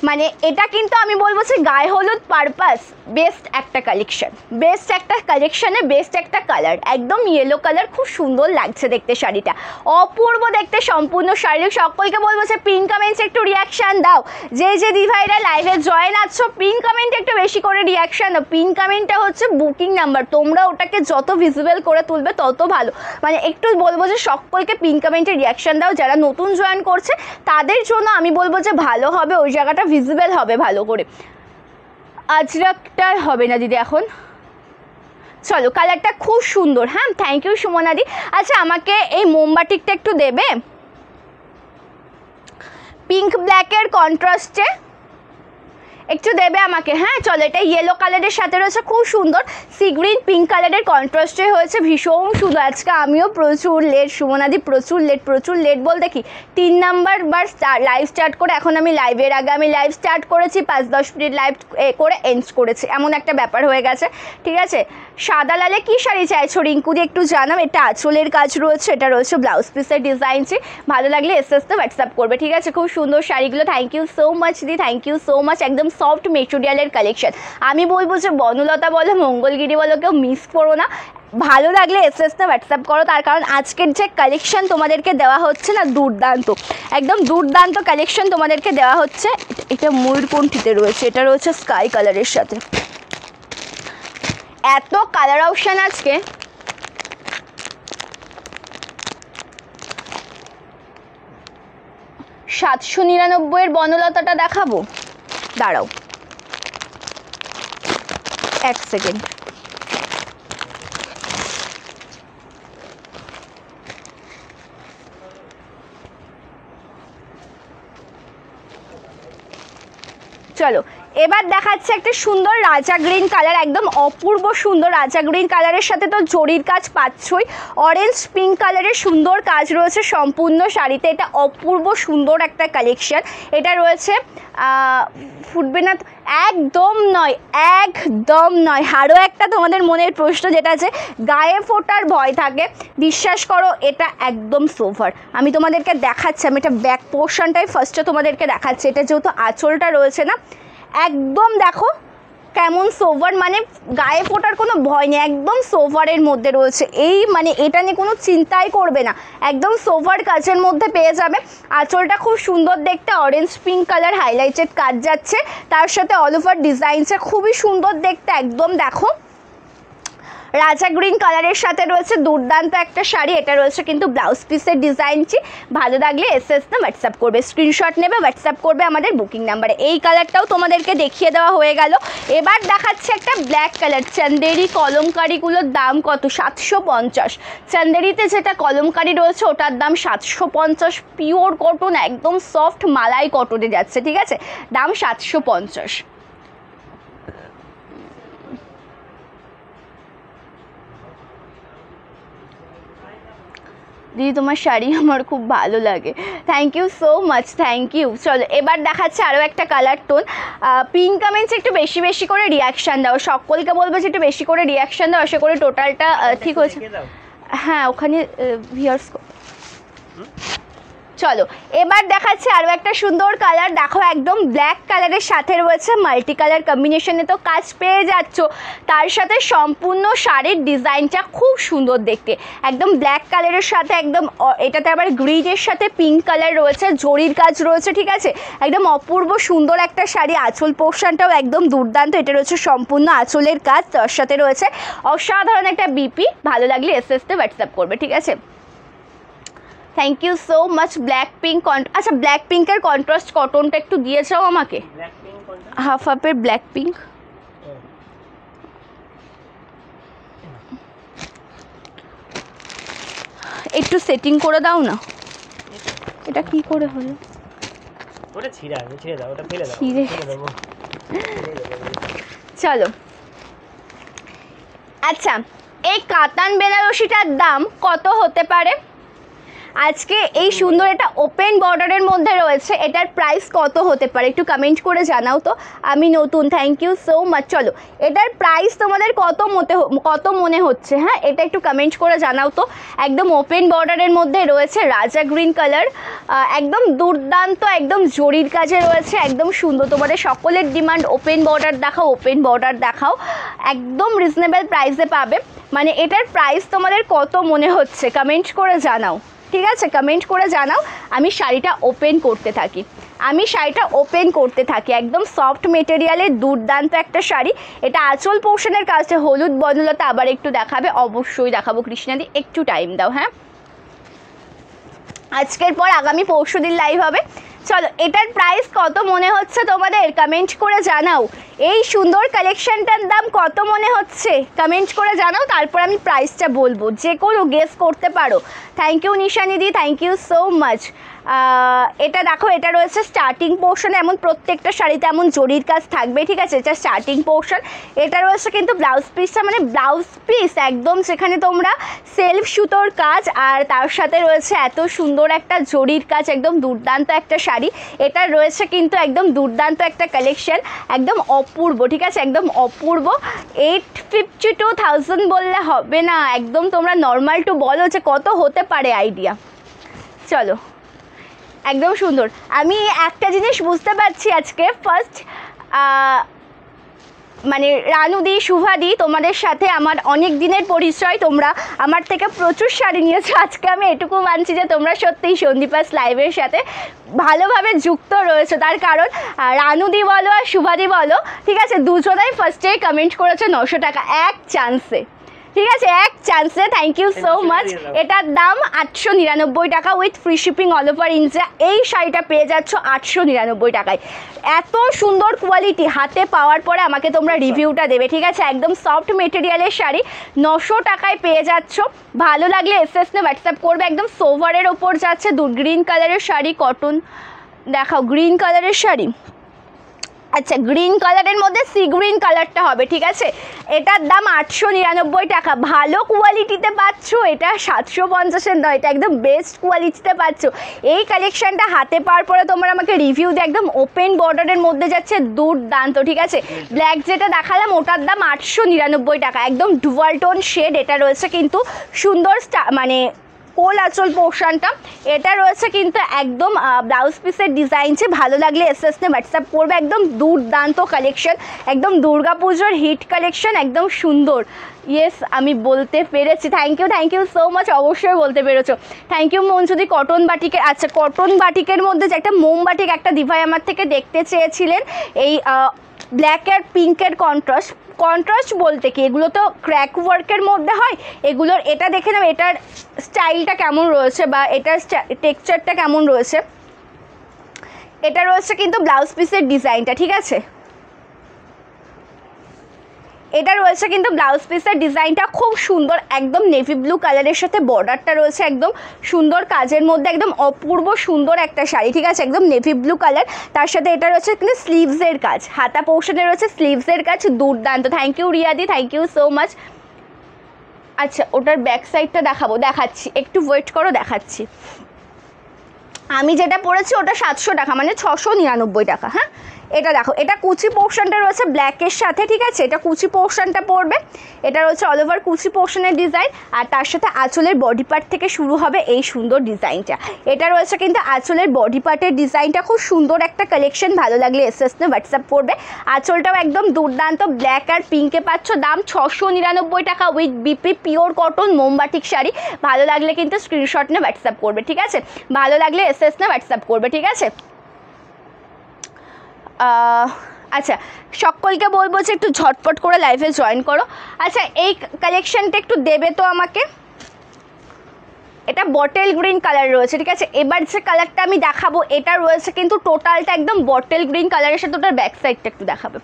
মানে এটা কিন্তু আমি বলবো যে গায়ে হলুদ পারপাস বেস্ট একটা কালেকশন, বেস্ট একটা কালেকশনে বেস্ট একটা কালার, একদম ইয়েলো কালার, খুব সুন্দর লাগছে দেখতে শাড়িটা, অপূর্ব দেখতে সম্পূর্ণ শাড়ি। সকলকে বলবো যে পিন কমেন্টে একটু রিয়াকশান দাও, যে দিভাইরা লাইভে জয়েন আছো পিন কমেন্টে একটু বেশি করে রিয়াকশান দাও। পিন কমেন্টটা হচ্ছে বুকিং নাম্বার, তোমরা ওটাকে যত ভিজিবল করে তুলবে তত ভালো। মানে একটু বলবো যে সকলকে পিন কমেন্টে রিয়াকশান দাও, যারা নতুন জয়েন করছে তাদের জন্য আমি বলবো যে ভালো হবে, ওই জায়গাটা ভিজিবল হবে ভালো করে। আজরাকটা হবে না দিদি এখন। চলো, কালারটা খুব সুন্দর, হ্যাঁ থ্যাংক ইউ সুমনাদি। আচ্ছা আমাকে এই মোমবাটিকটা একটু দেবে, পিঙ্ক ব্ল্যাকের কন্ট্রাস্টে একটু দেবে আমাকে, হ্যাঁ চলো। এটা ইয়েলো কালারের সাথে রয়েছে, খুব সুন্দর সি গ্রিন পিঙ্ক কালারের কন্ট্রাস্টে হয়েছে, ভীষণ সুন্দর। আজকে আমিও প্রচুর লেট, সুমনাদি প্রচুর লেট বলতে কি 3 নাম্বার বার লাইভ স্টার্ট করে, এখন আমি লাইভের আগে আমি লাইভ স্টার্ট করেছি, 5-10 মিনিট লাইভ করে এন্ড করেছি, এমন একটা ব্যাপার হয়ে গেছে, ঠিক আছে? সাদা লালে কী শাড়ি চাইছো রিঙ্কুদি একটু জানাও। এটা আঁচলের কাজ রয়েছে, এটা রয়েছে ব্লাউজ পিসের ডিজাইনটি। ভালো লাগলে এসএসতে হোয়াটসঅ্যাপ করবে, ঠিক আছে? খুব সুন্দর শাড়িগুলো, থ্যাংক ইউ সো মাচ দি, থ্যাংক ইউ সো মাচ। একদম সফট মেটেরিয়ালের কালেকশন। আমি বলবো যে বনলতা বলো মঙ্গলগিরি বলো কেউ মিস করো না, ভালো লাগলে এসএসতে হোয়াটসঅ্যাপ করো, তার কারণ আজকের যে কালেকশন তোমাদেরকে দেওয়া হচ্ছে না দুর্দান্ত, একদম দুর্দান্ত কালেকশন তোমাদেরকে দেওয়া হচ্ছে। এটা ময়ূরকণ্ঠীতে রয়েছে, এটা রয়েছে স্কাই কালারের সাথে, এত কালার অপশান আজকে। $799 বনলতাটা দেখাবো, দাঁড়াও 1 সেকেন্ড। চলো এবার দেখাচ্ছে একটা সুন্দর রাজা গ্রিন কালার, একদম অপূর্ব সুন্দর রাজা গ্রিন কালারের সাথে তো জরির কাজ পাচ্ছই, অরেঞ্জ পিঙ্ক কালারের সুন্দর কাজ রয়েছে সম্পূর্ণ শাড়িতে। এটা অপূর্ব সুন্দর একটা কালেকশন। এটা রয়েছে ফুটবে না, একদম নয়, একদম নয়। আরও একটা তোমাদের মনের প্রশ্ন যেটা আছে গায়ে ফোটার ভয় থাকে, বিশ্বাস করো এটা একদম সোভার। আমি তোমাদেরকে দেখাচ্ছি, আমি এটা ব্যাক পোর্শনটাই ফার্স্টে তোমাদেরকে দেখাচ্ছি। এটা যেহেতু আঁচলটা রয়েছে না, একদম দেখো কেমন সোভার, মানে গায়ে ফোটার কোনো ভয় নেই, একদম সোভারের মধ্যে রয়েছে। এই মানে এটা নিয়ে কোনো চিন্তাই করবে না, একদম সোভার কাজের মধ্যে পেয়ে যাবে। আঁচলটা খুব সুন্দর দেখতে, অরেঞ্জ পিঙ্ক কালার হাইলাইটেড কাজ যাচ্ছে, তার সাথে অল ওভার ডিজাইনসটা খুবই সুন্দর দেখতে, একদম দেখো রাজা গ্রিন কালারের সাথে রয়েছে দুর্দান্ত একটা শাড়ি। এটা রয়েছে কিন্তু ব্লাউজ পিসের ডিজাইনটি, ভালো লাগলে এসএসতে হোয়াটসঅ্যাপ করবে, স্ক্রিনশট নেবে হোয়াটসঅ্যাপ করবে আমাদের বুকিং নাম্বারে। এই কালারটাও তোমাদেরকে দেখিয়ে দেওয়া হয়ে গেল। এবার দেখাচ্ছে একটা ব্ল্যাক কালার, চান্দেরি কলমকারিগুলোর দাম কত? 750। চান্দেরিতে যেটা কলমকারি রয়েছে ওটার দাম 750, পিওর কটন, একদম সফট মালাই কটনে যাচ্ছে, ঠিক আছে, দাম 750। দিদি তোমার শাড়ি আমার খুব ভালো লাগে, thank you so much, thank you. চলো এবার দেখাচ্ছে আরও একটা কালার টোন, পিঙ্ক কমেন্টস একটু বেশি বেশি করে রিয়াকশান দাও, সকলকে বলবো যে একটু বেশি করে রিয়াকশান দাও, আশা করি টোটালটা ঠিক হয়েছে। হ্যাঁ ওখানে ভিউয়ার্স। চলো এবার দেখাচ্ছে আরও একটা সুন্দর কালার, দেখো একদম ব্ল্যাক কালারের সাথে রয়েছে মাল্টি কালার কম্বিনেশনে তো কাজ পেয়ে যাচ্ছ, তার সাথে সম্পূর্ণ শাড়ির ডিজাইনটা খুব সুন্দর দেখতে, একদম ব্ল্যাক কালারের সাথে একদম এটাতে আবার গ্রিনের সাথে পিঙ্ক কালার রয়েছে, জরির কাজ রয়েছে, ঠিক আছে, একদম অপূর্ব সুন্দর একটা শাড়ি। আঁচল পোর্শনটাও একদম দুর্দান্ত, এটা রয়েছে সম্পূর্ণ আঁচলের কাজ, তার সাথে রয়েছে অসাধারণ একটা বিপি, ভালো লাগলে এসএসতে হোয়াটসঅ্যাপ করবে, ঠিক আছে। Thank you so much. Black pink, আচ্ছা ব্ল্যাক পিঙ্কের কন্ট্রাস্ট কটনটা একটু দিয়ে যাও আমাকে, হাফ হাফের ব্ল্যাক পিঙ্ক। একটু সেটিং করে দাও না, এটা কি করে হলো? ওটা ছিঁড়ে দাও, ওটা ফেলে দাও, ছিঁড়ে দেবো। চলো আচ্ছা, এই কাতান বেনারসিটার দাম কত হতে পারে? আজকে এই সুন্দর এটা ওপেন বর্ডারের মধ্যে রয়েছে, এটার প্রাইস কত হতে পারে একটু কমেন্ট করে জানাও তো, আমি নতুন, থ্যাংক ইউ সো মাচ। চলো এটার প্রাইস তোমাদের কত মনে হচ্ছে, হ্যাঁ এটা একটু কমেন্ট করে জানাও তো। একদম ওপেন বর্ডারের মধ্যে রয়েছে রাজা গ্রিন কালার, একদম দুর্দান্ত, একদম জরির কাজে রয়েছে, একদম সুন্দর, তোমাদের সকলের ডিমান্ড ওপেন বর্ডার দেখাও, ওপেন বর্ডার দেখাও, একদম রিজনেবল প্রাইসে পাবে। মানে এটার প্রাইস তোমাদের কত মনে হচ্ছে কমেন্ট করে জানাও, ঠিক আছে, কমেন্ট করে জানাও। আমি শাড়িটা ওপেন করতে থাকি, একদম সফট মেটেরিয়ালের দুর্দান্ত একটা শাড়ি। এটা আঁচল পোর্শনের কাছে হলুদ বনলতা আবার একটু দেখাবে, অবশ্যই দেখাবো কৃষ্ণাদি, একটু টাইম দাও, হ্যাঁ আজকের পর আগামী পরশুদিন লাইভ হবে। চলো এটার প্রাইস কত মনে হচ্ছে তোমাদের কমেন্ট করে জানাও, এই সুন্দর কালেকশনটার দাম কত মনে হচ্ছে কমেন্ট করে জানাও, তারপর আমি প্রাইসটা বলবো, যে কোনো গেস করতে পারো। থ্যাংক ইউ নিশানিদি, থ্যাংক ইউ সো মাচ। এটা দেখো, এটা রয়েছে স্টার্টিং পোর্শনে, এমন প্রত্যেকটা শাড়িতে এমন জরির কাজ থাকবে, ঠিক আছে, এটা স্টার্টিং পোর্শন। এটা রয়েছে কিন্তু ব্লাউজ পিসটা, মানে ব্লাউজ পিস একদম সেখানে তোমরা সেলফ সুতোর কাজ, আর তার সাথে রয়েছে এত সুন্দর একটা জরির কাজ, একদম দুর্দান্ত একটা শাড়ি। এটা রয়েছে কিন্তু একদম দুর্দান্ত একটা কালেকশন, একদম অপূর্ব, ঠিক আছে, একদম অপূর্ব। 852,000 বললে হবে না, একদম তোমরা নর্মাল টু বলো যে কত হতে পারে আইডিয়া। চলো একদম সুন্দর। আমি একটা জিনিস বুঝতে পারছি আজকে ফার্স্ট, মানে রানুদি, শুভাদি, তোমাদের সাথে আমার অনেক দিনের পরিচয়, তোমরা আমার থেকে প্রচুর শাড়ি নিয়েছো। আজকে আমি এটুকু মানছি যে তোমরা সত্যিই সন্দীপাস লাইভের সাথে ভালোভাবে যুক্ত রয়েছে। তার কারণ রানুদি বলো আর শুভাদি বলো, ঠিক আছে, দুজনেই ফার্স্টেই কমেন্ট করেছে 900 টাকা এক চান্সে, ঠিক আছে, এক চান্সে। Thank you so much. এটার দাম 899 টাকা with free shipping all over India. এই শাড়িটা পেয়ে যাচ্ছ 899 টাকায়। এত সুন্দর কোয়ালিটি হাতে পাওয়ার পরে আমাকে তোমরা রিভিউটা দেবে, ঠিক আছে। একদম সফট মেটেরিয়ালের শাড়ি 900 টাকায় পেয়ে যাচ্ছ। ভালো লাগলে এসএস নে হোয়াটসঅ্যাপ করবে। একদম সোভারের ওপর যাচ্ছে, গ্রিন কালারের শাড়ি, কটন দেখাও, গ্রিন কালারের শাড়ি। আচ্ছা, গ্রিন কালারের মধ্যে সি গ্রিন কালারটা হবে, ঠিক আছে। এটার দাম 899 টাকা। ভালো কোয়ালিটিতে পাচ্ছ, এটা 750-এর নয়, এটা একদম বেস্ট কোয়ালিটিতে পাচ্ছ। এই কালেকশানটা হাতে পাওয়ার পরে তোমরা আমাকে রিভিউ দিয়ে, একদম ওপেন বর্ডারের মধ্যে যাচ্ছে, দুর্দান্ত, ঠিক আছে। ব্ল্যাক যেটা দেখালাম ওটার দাম 899 টাকা, একদম ডুয়াল টোন শেড। এটা রয়েছে কিন্তু সুন্দর মানে কোল আঁচল পোর্শনটা। এটা রয়েছে কিন্তু একদম ব্লাউজ পিসের ডিজাইনছে। ভালো লাগলে এসএস নে হোয়াটসঅ্যাপ করবে। একদম দুর্দান্ত কালেকশন, একদম দুর্গাপুজোর হিট কালেকশন, একদম সুন্দর। ইয়েস, আমি বলতে পেরেছি। থ্যাংক ইউ সো মাচ, অবশ্যই বলতে পেরেছো। Thank you Manjudi. কটন বাটিকের, আচ্ছা কটন বাটিকের মধ্যে যে একটা মোমবাটিক একটা দিভাই আমার থেকে দেখতে চেয়েছিলেন, এই ব্ল্যাক আর পিঙ্কের কন্ট্রাস্ট বলতে কি, এগুলো তো ক্র্যাক ওয়ার্কের মধ্যে হয় এগুলোর। এটা দেখে নাও এটার স্টাইলটা কেমন রয়েছে বা এটার টেক্সচারটা কেমন রয়েছে। এটা রয়েছে কিন্তু ব্লাউজ পিসের ডিজাইনটা, ঠিক আছে। এটা রয়েছে কিন্তু ব্লাউজ পিসের ডিজাইনটা খুব সুন্দর, একদম নেভি ব্লু কালারের সাথে বর্ডারটা রয়েছে একদম সুন্দর কাজের মধ্যে, একদম অপূর্ব সুন্দর একটা শাড়ি, ঠিক আছে। একদম নেভি ব্লু কালার, তার সাথে এটা রয়েছে কিন্তু স্লিভসের কাজ, হাতা পোর্শনে রয়েছে স্লিভসের কাজ, দুর্দান্ত। থ্যাংক ইউ রিয়াদি, থ্যাংক ইউ সো মাচ। আচ্ছা, ওটার ব্যাক সাইডটা দেখাচ্ছি, একটু ওয়েট করো, দেখাচ্ছি। আমি যেটা পরেছি ওটা 700 টাকা, মানে 699 টাকা। হ্যাঁ, এটা দেখো, এটা কুচি পোর্শনটা রয়েছে ব্ল্যাকের সাথে, ঠিক আছে। এটা কুচি পোর্শনটা পড়বে, এটা রয়েছে অল ওভার কুচি পোর্শনের ডিজাইন, আর তার সাথে আঁচলের বডি পার্ট থেকে শুরু হবে এই সুন্দর ডিজাইনটা। এটা রয়েছে কিন্তু আঁচলের বডি পার্টের ডিজাইনটা, খুব সুন্দর একটা কালেকশন। ভালো লাগলে এসএস নে হোয়াটসঅ্যাপ করবে। আঁচলটাও একদম দুর্দান্ত, ব্ল্যাক আর পিঙ্কে পাচ্ছ। দাম 699 টাকা উইথ বিপি পিওর কটন মোমবাটিক শাড়ি। ভালো লাগলে কিন্তু স্ক্রিনশট নিয়ে হোয়াটসঅ্যাপ করবে, ঠিক আছে। ভালো লাগলে এসএস নে হোয়াটসঅ্যাপ করবে, ঠিক আছে। আচ্ছা, সকলকে বলবো যে একটু ঝটপট করে লাইভে জয়েন করো। আচ্ছা, এই কালেকশানটা একটু দেবে তো আমাকে। এটা বটেল গ্রিন কালার রয়েছে, ঠিক আছে। এবার যে কালারটা আমি দেখাবো এটা রয়েছে কিন্তু টোটালটা একদম বটেল গ্রিন কালারের সাথে ওটার ব্যাক সাইডটা একটু দেখাবে।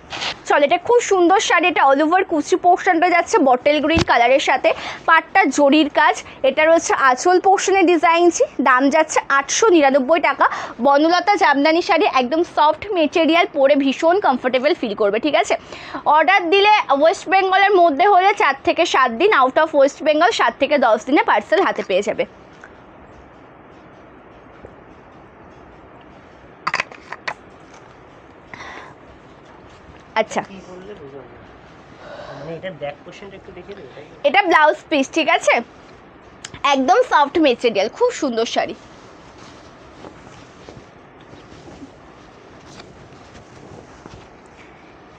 চল, এটা খুব সুন্দর শাড়ি। এটা অল ওভার কুচি পোর্শনটা যাচ্ছে বটেল গ্রিন কালারের সাথে, পাটটা জরির কাজ। এটা রয়েছে আঁচল পোর্শনের ডিজাইনছি। দাম যাচ্ছে 899 টাকা। বনলতা জামদানি শাড়ি, একদম সফট মেটেরিয়াল, পরে ভীষণ কমফোর্টেবল ফিল করবে, ঠিক আছে। অর্ডার দিলে ওয়েস্ট বেঙ্গলের মধ্যে হলে 4 থেকে 7 দিন, আউট অফ ওয়েস্ট বেঙ্গল 7 থেকে 10 দিনে পার্সেল হাতে পেয়ে যাবে। আচ্ছা, এটা ব্লাউজ পিস, ঠিক আছে। একদম সফট মেটেরিয়াল, খুব সুন্দর শাড়ি।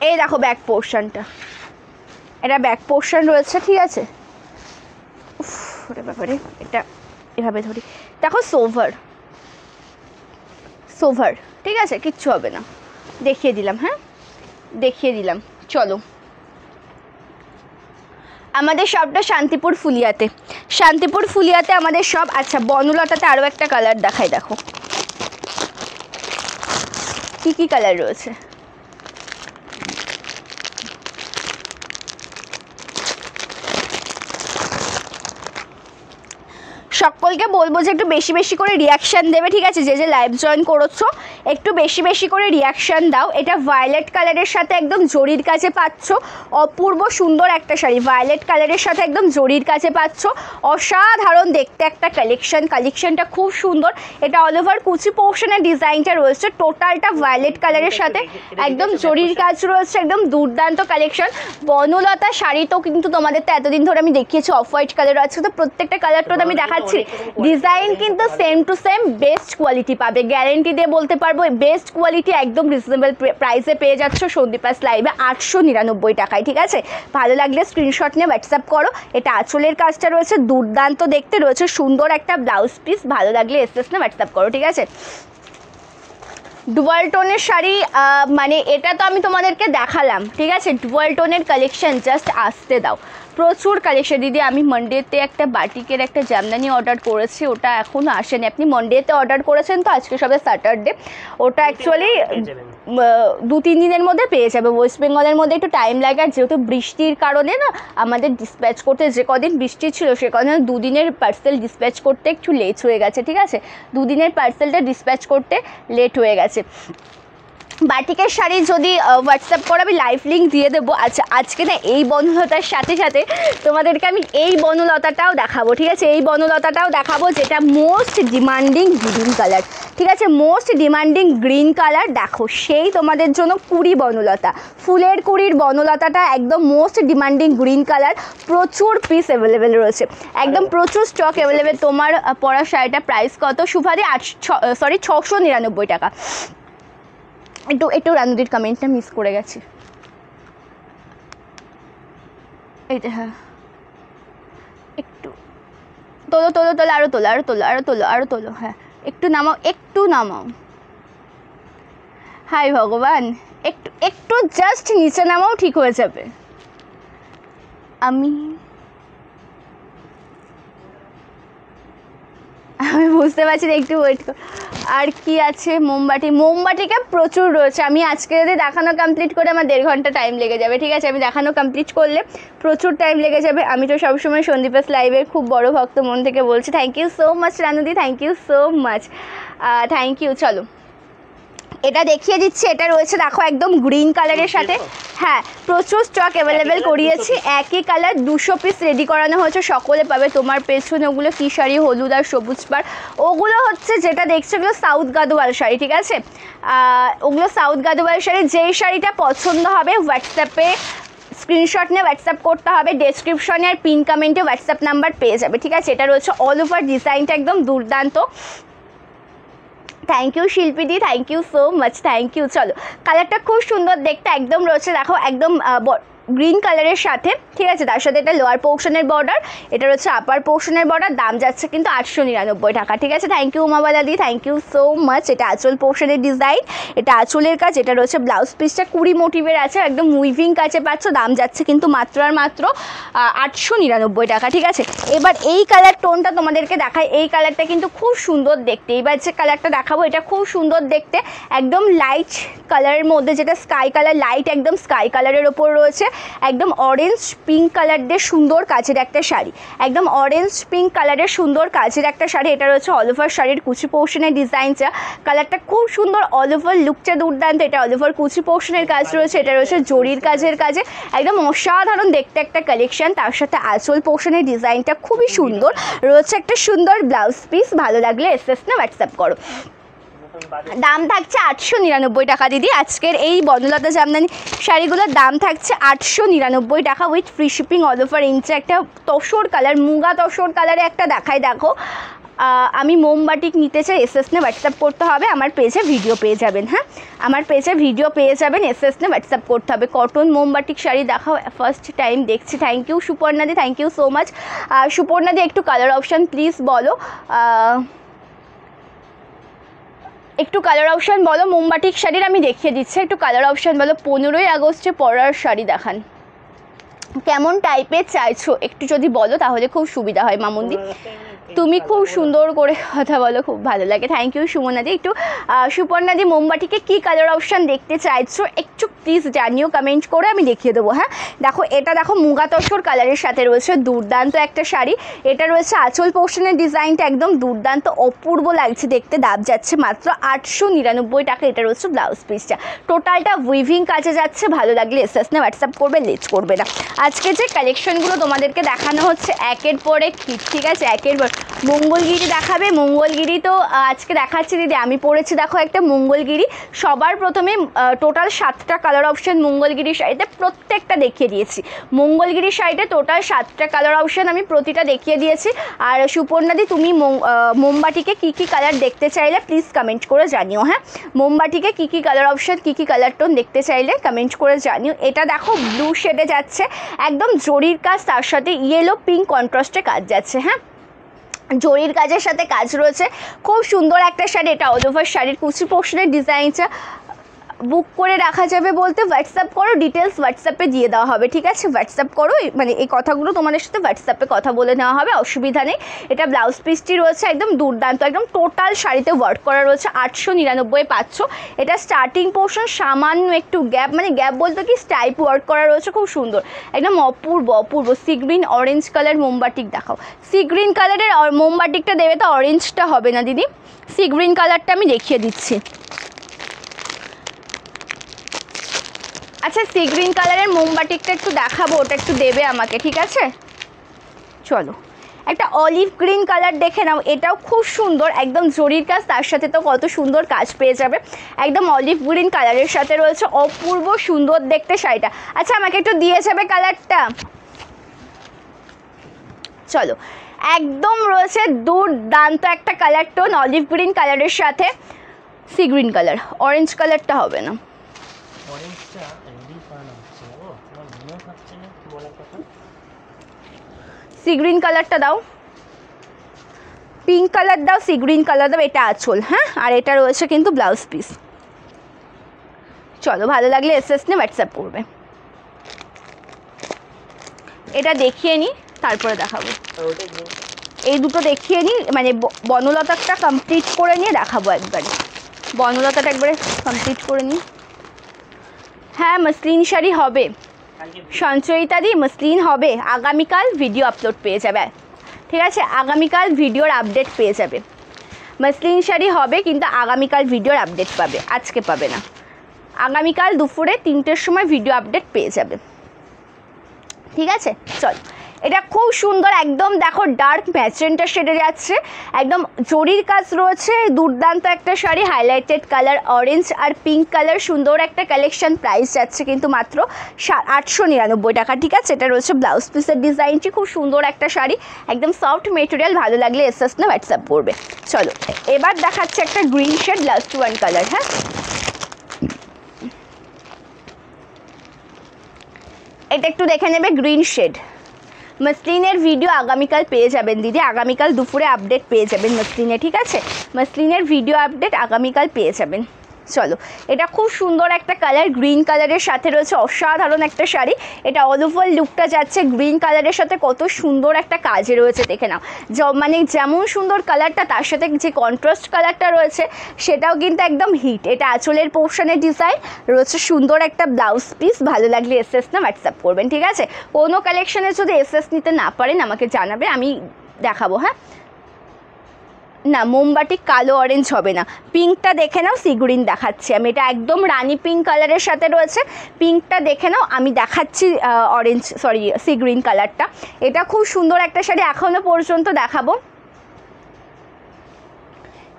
এই দেখো ব্যাক পোর্শনটা, এটা ব্যাক পোর্শন রয়েছে, ঠিক আছে। ব্যাপারে এটা এভাবে ধরি, দেখো সোভার, ঠিক আছে, কিচ্ছু হবে না। দেখিয়ে দিলাম, হ্যাঁ দেখিয়ে দিলাম। চলো, আমাদের সবটা শান্তিপুর ফুলিয়াতে আমাদের সব। আচ্ছা, বনলতাতে আরও একটা কালার দেখাই, দেখো কি কালার রয়েছে। সকলকে বলবো যে একটু বেশি বেশি করে রিয়াকশান দেবে, ঠিক আছে। যে লাইভ জয়েন করেছো একটু বেশি বেশি করে রিয়াকশান দাও। এটা ভায়োলেট কালারের সাথে একদম জরির কাছে পাচ্ছ, অপূর্ব সুন্দর একটা শাড়ি। ভায়োলেট কালারের সাথে একদম জরির কাছে পাচ্ছ, অসাধারণ দেখতে একটা কালেকশনটা খুব সুন্দর। এটা অল ওভার কুচি পোর্শনের ডিজাইনটা রয়েছে, টোটালটা ভায়োলেট কালারের সাথে একদম জরির কাজ রয়েছে, একদম দুর্দান্ত কালেকশন। বনলতা শাড়ি তো কিন্তু তোমাদের তো এতদিন ধরে আমি দেখিয়েছি অফ হোয়াইট কালার আছে, তো প্রত্যেকটা কালারটা আমি দেখাচ্ছি। ডিজাইন কিন্তু same to same best quality পাবে, গ্যারেন্টি দিয়ে বলতে পারবো। পারবো। বেস্ট কোয়ালিটি একদম রিজনেবল প্রাইসে পেয়ে যাচ্ছ সন্দীপাস লাইভে 899 টাকায়, ঠিক আছে। ভালো লাগলে স্ক্রিনশট নিয়ে হোয়াটসঅ্যাপ করো। এটা আঁচলের কাজটা রয়েছে দুর্দান্ত দেখতে, রয়েছে সুন্দর একটা ব্লাউজ পিস, ভালো লাগলে এসএস নিয়ে হোয়াটসঅ্যাপ করো, ঠিক আছে। ডুয়াল টোনের শাড়ি, মানে এটা তো আমি তোমাদেরকে দেখালাম, ঠিক আছে। ডুয়াল টোনের কালেকশন জাস্ট আসতে দাও, প্রচুর কালেকশন। দিদি আমি মানডেতে একটা বাটিকের একটা জামদানি অর্ডার করেছি, ওটা এখনও আসেনি। আপনি মানডেতে অর্ডার করেছেন তো, আজকে সবে স্যাটারডে, ওটা অ্যাকচুয়ালি 2-3 দিনের মধ্যে পেয়ে যাবে। ওয়েস্ট বেঙ্গলের মধ্যে একটু টাইম লাগে, আর যেহেতু বৃষ্টির কারণে না আমাদের ডিসপ্যাচ করতে, যে কদিন বৃষ্টি ছিল সে কদিন 2 দিনের পার্সেল ডিসপ্যাচ করতে একটু লেট হয়ে গেছে, ঠিক আছে। 2 দিনের পার্সেলটা ডিসপ্যাচ করতে লেট হয়ে গেছে। বাটিকের শাড়ি যদি হোয়াটসঅ্যাপ করো আমি লাইভ লিঙ্ক দিয়ে দেবো। আচ্ছা আজকে না এই বনলতার সাথে সাথে তোমাদেরকে আমি এই বনলতাটাও দেখাবো, ঠিক আছে। এই বনলতাটাও দেখাবো যেটা মোস্ট ডিমান্ডিং গ্রিন কালার, ঠিক আছে। মোস্ট ডিমান্ডিং গ্রিন কালার, দেখো সেই তোমাদের জন্য কুড়ি বনলতা, ফুলের কুড়ির বনলতাটা একদম মোস্ট ডিমান্ডিং গ্রিন কালার। প্রচুর পিস অ্যাভেলেবেল রয়েছে, একদম প্রচুর স্টক অ্যাভেলেবেল। তোমার পরা শাড়িটা প্রাইস কত সুভাদি? 699 টাকা। একটু রানুদির কমেন্টটা মিস করে গেছি, এইটা হ্যাঁ, একটু তোলো তোলো তোলো, আরও তোলো আরও তোলো আরও তোলো আরও তোলো, হ্যাঁ একটু নামাও একটু নামাও। হাই ভগবান, একটু একটু জাস্ট নিচে নামাও, ঠিক হয়ে যাবে। আমি বুঝতে পারছি না, একটু ওয়েট কর। আর কি আছে? মোমবাটিকে প্রচুর রয়েছে। আমি আজকে যদি দেখানো কমপ্লিট করে আমার 1.5 ঘন্টা টাইম লেগে যাবে, ঠিক আছে। আমি দেখানো কমপ্লিট করলে প্রচুর টাইম লেগে যাবে। আমি তো সবসময় সন্দীপাস লাইভের খুব বড় ভক্ত, মন থেকে বলছি। থ্যাংক ইউ সো মাচ রানুদি, thank you so much, thank you. চলো এটা দেখিয়ে দিচ্ছি, এটা রয়েছে দেখো একদম গ্রিন কালারের সাথে, হ্যাঁ প্রচুর স্টক অ্যাভেলেবেল করিয়েছি। একই কালার 200 পিস রেডি করানো হয়েছে, সকলে পাবে। তোমার পেছনে ওগুলো কী শাড়ি? হলুদ আর সবুজ পাড়, ওগুলো হচ্ছে যেটা দেখছো ওগুলো সাউথ গাদোয়াল শাড়ি, ঠিক আছে। ওগুলো সাউথ গাদোয়াল শাড়ি। যেই শাড়িটা পছন্দ হবে হোয়াটসঅ্যাপে স্ক্রিনশট নিয়ে হোয়াটসঅ্যাপ করতে হবে, ডেসক্রিপশনে আর পিন কমেন্টে হোয়াটসঅ্যাপ নাম্বার পেয়ে যাবে, ঠিক আছে। এটা রয়েছে অল ওভার, ডিজাইনটা একদম দুর্দান্ত। থ্যাংক ইউ শিল্পীদি, thank you so much, thank you. চলো কালারটা খুব সুন্দর দেখতে, একদম রয়েছে দেখো একদম গ্রিন কালারের সাথে, ঠিক আছে। তার সাথে এটা লোয়ার পোর্শনের বর্ডার, এটা রয়েছে আপার পোর্শনের বর্ডার। দাম যাচ্ছে কিন্তু 899 টাকা, ঠিক আছে। থ্যাংক ইউ উমাবালাদি, থ্যাংক ইউ সো মাচ। এটা আঁচল পোর্শনের ডিজাইন, এটা আঁচলের কাজ, এটা রয়েছে ব্লাউজ পিসটা কুড়ি মোটিভের আছে, একদম উইভিং কাজে পাচ্ছ। দাম যাচ্ছে কিন্তু মাত্র আর মাত্র 899 টাকা, ঠিক আছে। এবার এই কালার টোনটা তোমাদেরকে দেখাই, এই কালারটা কিন্তু খুব সুন্দর দেখতে। এবার যে কালারটা দেখাবো এটা খুব সুন্দর দেখতে, একদম লাইট কালারের মধ্যে, যেটা স্কাই কালার, লাইট একদম স্কাই কালারের ওপর রয়েছে একদম অরেঞ্জ পিঙ্ক কালার দিয়ে সুন্দর কাজের একটা শাড়ি, একদম অরেঞ্জ পিঙ্ক কালারের সুন্দর কাজের একটা শাড়ি। এটা রয়েছে অল ওভার শাড়ির কুচি পোর্শনের ডিজাইনটা, কালারটা খুব সুন্দর, অল ওভার লুকটা দুর্দান্ত। এটা অল ওভার কুচি পোর্শনের কাজ রয়েছে, এটা রয়েছে জরির কাজের কাজে, একদম অসাধারণ দেখতে একটা কালেকশন। তার সাথে আঁচল পোর্শনের ডিজাইনটা খুবই সুন্দর, রয়েছে একটা সুন্দর ব্লাউজ পিস। ভালো লাগলে এসএস না হোয়াটসঅ্যাপ করো। দাম থাকছে 899 টাকা দিদি। আজকের এই বনলতা জামদানি শাড়িগুলোর দাম থাকছে 899 টাকা with free shipping all over India. একটা তসর কালার, মুগা তসর কালারে একটা দেখাই, দেখো আমি মোমবাটিক নিতে চাই, এসএস নে হোয়াটসঅ্যাপ করতে হবে। আমার পেজে ভিডিও পেয়ে যাবেন, হ্যাঁ আমার পেজে ভিডিও পেয়ে যাবেন, এসএস নে হোয়াটসঅ্যাপ করতে হবে। কটন মোমবাটিক শাড়ি দেখাও, ফার্স্ট টাইম দেখছি। থ্যাংক ইউ সুপর্ণাদি, থ্যাংক ইউ সো মাচ। সুপর্ণাদি একটু কালার অপশান প্লিজ বলো, একটু কালার অপশান বলো। মোমবাটিক শাড়ির আমি দেখিয়ে দিচ্ছি, একটু কালার অপশান বলো। 15ই আগস্টে পরার শাড়ি দেখান, কেমন টাইপের চাইছো একটু যদি বলো তাহলে খুব সুবিধা হয়। মামুন্দি তুমি খুব সুন্দর করে কথা বলো, খুব ভালো লাগে। থ্যাংক ইউ সুমনাদি। একটু সুপর্ণাদি মোমবাটিকে কী কালার অপশান দেখতে চাইছো একটু প্লিজ জানিও, কমেন্ট করে আমি দেখিয়ে দেবো। হ্যাঁ দেখো এটা দেখো মুগা তসর কালারের সাথে রয়েছে দুর্দান্ত একটা শাড়ি। এটা রয়েছে আঁচল পোর্শনের ডিজাইনটা একদম দুর্দান্ত, অপূর্ব লাগছে দেখতে। দাম যাচ্ছে মাত্র 899 টাকা। এটা রয়েছে ব্লাউজ পিসটা, টোটালটা উইভিং কাজে যাচ্ছে। ভালো লাগলে এসএস না হোয়াটসঅ্যাপ করবে, লেট করবে না। আজকে যে কালেকশনগুলো তোমাদেরকে দেখানো হচ্ছে একের পর এক, ঠিক আছে, একের পর মঙ্গলগিরি দেখাবে। মঙ্গলগিরি তো আজকে দেখাচ্ছি দিদি, আমি পরেছি দেখো একটা মঙ্গলগিরি। সবার প্রথমে টোটাল 7টা কালার অপশান মঙ্গলগিরি শাড়িতে, প্রত্যেকটা দেখিয়ে দিয়েছি। মঙ্গলগিরি শাড়িতে টোটাল 7টা কালার অপশান আমি প্রতিটা দেখিয়ে দিয়েছি। আর সুপর্ণাদি তুমি মোমবাটিকে কী কী কালার দেখতে চাইলে প্লিজ কমেন্ট করে জানিও। হ্যাঁ, মোমবাটিকে কী কী কালার অপশান, কী কী কালার টোন দেখতে চাইলে কমেন্ট করে জানিও। এটা দেখো ব্লু শেডে যাচ্ছে, একদম জরির কাজ, তার সাথে ইয়েলো পিঙ্ক কন্ট্রাস্টে কাজ যাচ্ছে। হ্যাঁ, জরির কাজের সাথে কাজ রয়েছে, খুব সুন্দর একটা শাড়ি। এটা অল ওভার শাড়ির কুচি পোর্শনের ডিজাইনটা বুক করে রাখা যাবে বলতে হোয়াটসঅ্যাপ করো, ডিটেলস হোয়াটসঅ্যাপে দিয়ে দেওয়া হবে। ঠিক আছে, হোয়াটসঅ্যাপ করো, মানে এই কথাগুলো তোমাদের সাথে হোয়াটসঅ্যাপে কথা বলে নেওয়া হবে, অসুবিধা নেই। এটা ব্লাউজ পিসটি রয়েছে একদম দুর্দান্ত, একদম টোটাল শাড়িতে ওয়ার্ক করা রয়েছে। 899 পাচ্ছ। এটা স্টার্টিং পোর্শন সামান্য একটু গ্যাপ, মানে গ্যাপ বলতে কি স্টাইপ ওয়ার্ক করা রয়েছে, খুব সুন্দর, একদম অপূর্ব অপূর্ব। সি গ্রিন অরেঞ্জ কালার মোমবাটিক দেখাও। সি গ্রিন কালারের মোমবাটিকটা দেবে তো অরেঞ্জটা হবে না দিদি, সি গ্রিন কালারটা আমি দেখিয়ে দিচ্ছি। আচ্ছা, সি গ্রিন কালারের মোমবাটিকটা একটু দেখাবো, ওটা একটু দেবে আমাকে, ঠিক আছে? চলো, একটা অলিভ গ্রিন কালার দেখে নাও, এটাও খুব সুন্দর, একদম জরির কাজ, তার সাথে তো কত সুন্দর কাজ পেয়ে যাবে। একদম অলিভ গ্রিন কালারের সাথে রয়েছে, অপূর্ব সুন্দর দেখতে শাড়িটা। আচ্ছা, আমাকে একটু দিয়ে যাবে কালারটা। চলো, একদম রয়েছে দুর্দান্ত একটা কালার টোন, অলিভ গ্রিন কালারের সাথে সি গ্রিন কালার। অরেঞ্জ কালারটা হবে না, সি গ্রিন কালারটা দাও, পিঙ্ক কালার দাও, সি গ্রিন কালার দাও। এটা আঁচল, হ্যাঁ, আর এটা রয়েছে কিন্তু ব্লাউজ পিস। চলো, ভালো লাগলে এসএস নিয়ে হোয়াটসঅ্যাপ করবে। এটা দেখিয়ে নিই, তারপরে দেখাবো। এই দুটো দেখিয়ে নিই, মানে বনলতাটা কমপ্লিট করে নিয়ে দেখাবো একবারে। বনলতাটা একবারে কমপ্লিট করে নিই। হ্যাঁ, মসলিন শাড়ি হবে সঞ্চয়িতাদি, মসলিন হবে। আগামীকাল ভিডিও আপলোড পেয়ে যাবে, ঠিক আছে? আগামীকাল ভিডিওর আপডেট পেয়ে যাবে। মসলিন শাড়ি হবে, কিন্তু আগামীকাল ভিডিওর আপডেট পাবে, আজকে পাবে না। আগামীকাল দুপুরে 3টের সময় ভিডিও আপডেট পেয়ে যাবে, ঠিক আছে? চল, এটা খুব সুন্দর, একদম দেখো ডার্ক ম্যাজেন্টা শেডে যাচ্ছে, একদম জরির কাজ রয়েছে, দুর্দান্ত একটা শাড়ি, হাইলাইটেড কালার অরেঞ্জ আর পিঙ্ক কালার, সুন্দর একটা কালেকশন। প্রাইস যাচ্ছে কিন্তু মাত্র 899 টাকা, ঠিক আছে? এটা রয়েছে ব্লাউজ পিসের ডিজাইনটি, খুব সুন্দর একটা শাড়ি, একদম সফট মেটেরিয়াল। ভালো লাগলে এসএস না হোয়াটসঅ্যাপ করবে। চলো, এবার দেখাচ্ছে একটা green shade last one colour. হ্যাঁ, এটা একটু দেখে নেবে, গ্রিন শেড। মসলিনের ভিডিও আগামীকাল পেয়ে যাবেন দিদি, আগামীকাল দুপুরে আপডেট পেয়ে যাবেন মসলিনে, ঠিক আছে? মসলিনের ভিডিও আপডেট আগামীকাল পেয়ে যাবেন। চলো, এটা খুব সুন্দর একটা কালার, গ্রিন কালারের সাথে রয়েছে, অসাধারণ একটা শাড়ি। এটা অল ওভার লুকটা যাচ্ছে গ্রিন কালারের সাথে, কত সুন্দর একটা কাজে রয়েছে, দেখে নাও। মানে যেমন সুন্দর কালারটা, তার সাথে যে কন্ট্রাস্ট কালারটা রয়েছে সেটাও কিন্তু একদম হিট। এটা আঁচলের পোর্শনের ডিজাইন রয়েছে, সুন্দর একটা ব্লাউজ পিস। ভালো লাগলে এসএস না হোয়াটসঅ্যাপ করবেন, ঠিক আছে? কোনো কালেকশনে যদি এসএস নিতে না পারেন আমাকে জানাবে, আমি দেখাবো। হ্যাঁ, না, মোমবাটি কালো অরেঞ্জ হবে না, পিঙ্কটা দেখে নাও, সি গ্রিন দেখাচ্ছি আমি। এটা একদম রানি পিঙ্ক কালারের সাথে রয়েছে, পিঙ্কটা দেখে নাও, আমি দেখাচ্ছি অরেঞ্জ, সরি সি গ্রিন কালারটা। এটা খুব সুন্দর একটা শাড়ি, এখনও পর্যন্ত দেখাবো।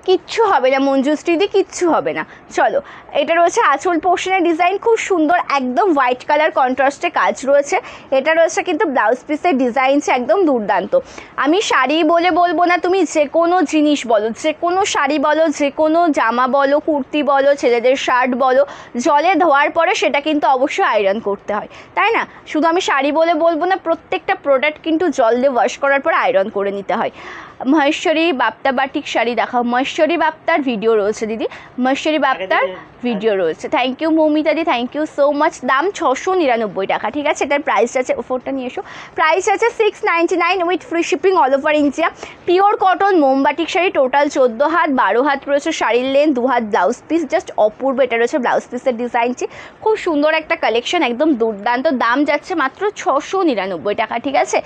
কিচ্ছু হবে না মঞ্জুশ্রীদি, কিচ্ছু হবে না। চলো, এটা রয়েছে আঁচল পোর্শনের ডিজাইন, খুব সুন্দর, একদম হোয়াইট কালার কন্ট্রাস্টে কাজ রয়েছে। এটা রয়েছে কিন্তু ব্লাউজ পিসের ডিজাইনস, একদম দুর্দান্ত। আমি শাড়ি বলে বলবো না, তুমি যে কোনো জিনিস বলো, যে কোনো শাড়ি বলো, যে কোনো জামা বলো, কুর্তি বলো, ছেলেদের শার্ট বলো, জলে ধোয়ার পরে সেটা কিন্তু অবশ্যই আয়রন করতে হয়, তাই না? শুধু আমি শাড়ি বলে বলবো না, প্রত্যেকটা প্রোডাক্ট কিন্তু জল দিয়ে ওয়াশ করার পর আয়রন করে নিতে হয়। মহেশ্বরী বাপ্তা বাটিক শাড়ি দেখাও। মহেশ্বরী বাপ্তার ভিডিও রয়েছে দিদি, মহেশ্বরী বাপ্তার ভিডিও রয়েছে। থ্যাংক ইউ মৌমিতাদি, থ্যাংক ইউ সো মাচ। দাম 699 টাকা, ঠিক আছে? এটার প্রাইস আছে, ওপরটা নিয়ে এসো, প্রাইস আছে 699 with free shipping all over India. Pure cotton মোমবাটিক শাড়ি, টোটাল 14 হাত, 12 হাত রয়েছে শাড়ির লেন, 2 হাত ব্লাউজ পিস, জাস্ট অপূর্ব। এটা রয়েছে ব্লাউজ পিসের ডিজাইনটি, খুব সুন্দর একটা কালেকশন, একদম দুর্দান্ত। দাম যাচ্ছে মাত্র 699 টাকা, ঠিক আছে?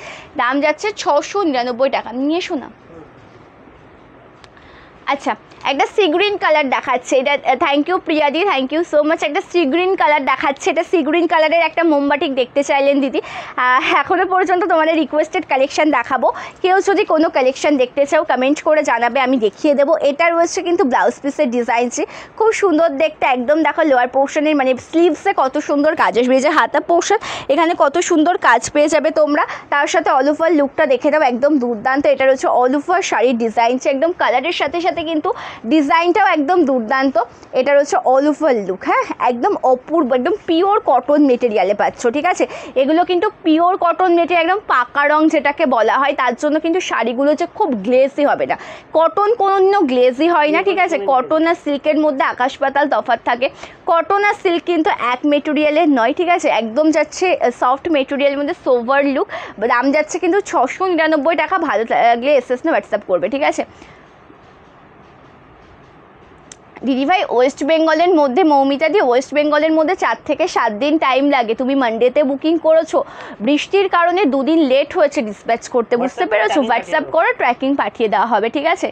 দাম যাচ্ছে 699 টাকা, নিয়ে এসো না। আচ্ছা একটা সি গ্রিন কালার দেখাচ্ছে, এটা থ্যাংক ইউ প্রিয়াদি, থ্যাংক ইউ সো মাচ। একটা সি গ্রিন কালার দেখাচ্ছে, এটা সি গ্রিন কালারের একটা মোমবাটিক দেখতে চাইলেন দিদি। এখনও পর্যন্ত তোমাদের রিকোয়েস্টেড কালেকশন দেখাবো, কেউ যদি কোনো কালেকশন দেখতে চাও কমেন্ট করে জানাবে, আমি দেখিয়ে দেবো। এটা রয়েছে কিন্তু ব্লাউজ পিসের ডিজাইনটি খুব সুন্দর দেখতে, একদম দেখো লোয়ার পোর্শনের মানে স্লিভসে কত সুন্দর কাজ আসবে, যে হাতা পোর্শন এখানে কত সুন্দর কাজ পেয়ে যাবে তোমরা। তার সাথে অল ওভার লুকটা দেখে দাও, একদম দুর্দান্ত। এটা রয়েছে অল ওভার শাড়ির ডিজাইনটি, একদম কালারের সাথে সাথে কিন্তু ডিজাইনটাও একদম দুর্দান্ত। এটা রয়েছে অল ওভার লুক, হ্যাঁ একদম অপূর্ব, একদম পিওর কটন মেটেরিয়ালে পাচ্ছ, ঠিক আছে। এগুলো কিন্তু পিওর কটন মেটেরিয়াল, একদম পাকা রং যেটাকে বলা হয়, তার জন্য কিন্তু শাড়িগুলো যে খুব গ্লেজি হবে না। কটন কোনো গ্লেজি হয় না, ঠিক আছে। কটন আর সিল্কের মধ্যে আকাশ পাতাল তফাৎ থাকে। কটন আর সিল্ক কিন্তু এক মেটেরিয়ালের নয়, ঠিক আছে। একদম যাচ্ছে সফট মেটেরিয়ালের মধ্যে সোভার লুক, দাম যাচ্ছে কিন্তু 699 টাকা। ভালো লাগলে এসএস না হোয়াটসঅ্যাপ করবে, ঠিক আছে। দিদিভাই ওয়েস্ট বেঙ্গলের মধ্যে, মৌমিতা দি ওয়েস্ট বেঙ্গলের মধ্যে 4 থেকে 7 দিন টাইম লাগে। তুমি মানডেতে বুকিং করেছো, বৃষ্টির কারণে 2 দিন লেট হয়েছে ডিসপ্যাচ করতে, বুঝতে পেরেছো। হোয়াটসঅ্যাপ করো, ট্র্যাকিং পাঠিয়ে দেওয়া হবে, ঠিক আছে।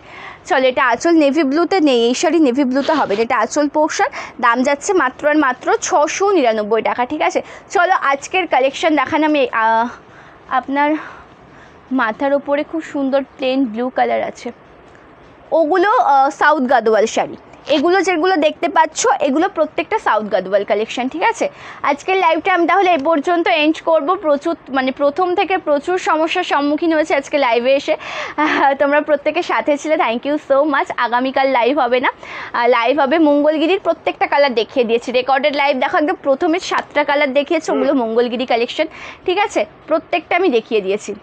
চলো এটা আঁচল নেভি ব্লুতে নেই, এই শাড়ি নেভি ব্লুতে হবে, এটা আঁচল পোর্শন, দাম যাচ্ছে মাত্র আর মাত্র 699 টাকা, ঠিক আছে। চলো আজকের কালেকশন দেখান। আমি আপনার মাথার ওপরে খুব সুন্দর প্লেন ব্লু কালার আছে, ওগুলো সাউথ গাদোয়াল শাড়ি। এগুলো যেগুলো দেখতে পাচ্ছ এগুলো প্রত্যেকটা সাউথ গাদোয়াল কালেকশন, ঠিক আছে। আজকের লাইভটা আমি তাহলে এই পর্যন্ত এন্ড করব। প্রথম থেকে প্রচুর সমস্যার সম্মুখীন হয়েছে আজকে লাইভে এসে, তোমরা প্রত্যেকে সাথে ছিলে, থ্যাংক ইউ সো মাচ। আগামীকাল লাইভ হবে না, লাইভ হবে মঙ্গলগিরির প্রত্যেকটা কালার দেখিয়ে দিয়েছি, রেকর্ডেড লাইভ দেখো, একদম প্রথমে 7টা কালার দেখিয়েছি, ওগুলো মঙ্গলগিরি কালেকশন, ঠিক আছে। প্রত্যেকটা আমি দেখিয়ে দিয়েছি।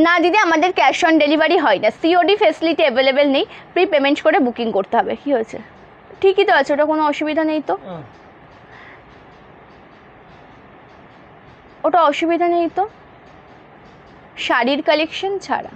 না দিদি আমাদের ক্যাশ অন ডেলিভারি হয় না, সিওডি ফেসিলিটি অ্যাভেলেবেল নেই, প্রি পেমেন্ট করে বুকিং করতে হবে। কী হয়েছে? ঠিকই তো আছে, ওটা কোনো অসুবিধা নেই তো, ওটা অসুবিধা নেই তো, শাড়ির কালেকশন ছাড়া,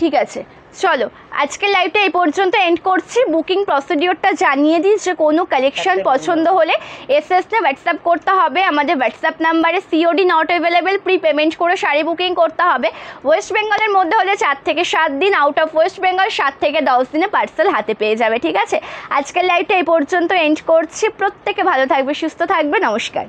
ঠিক আছে। চলো আজকের লাইভটা এই পর্যন্ত এন্ড করছি। বুকিং প্রসিডিওরটা জানিয়ে দিই, যে কোনো কালেকশন পছন্দ হলে এসএস তে হোয়াটসঅ্যাপ করতে হবে। আমাদের হোয়াটসঅ্যাপ নাম্বারে COD not available, pre payment করে শাড়ি বুকিং করতে হবে। ওয়েস্ট বেঙ্গলের মধ্যে হলে 4 থেকে 7 দিন, আউট অফ ওয়েস্ট বেঙ্গল 7 থেকে 10 দিনে পার্সেল হাতে পেয়ে যাবে, ঠিক আছে। আজকের লাইভটা এই পর্যন্ত এন্ড করছি। প্রত্যেকে ভালো থাকবে, সুস্থ থাকবে, নমস্কার।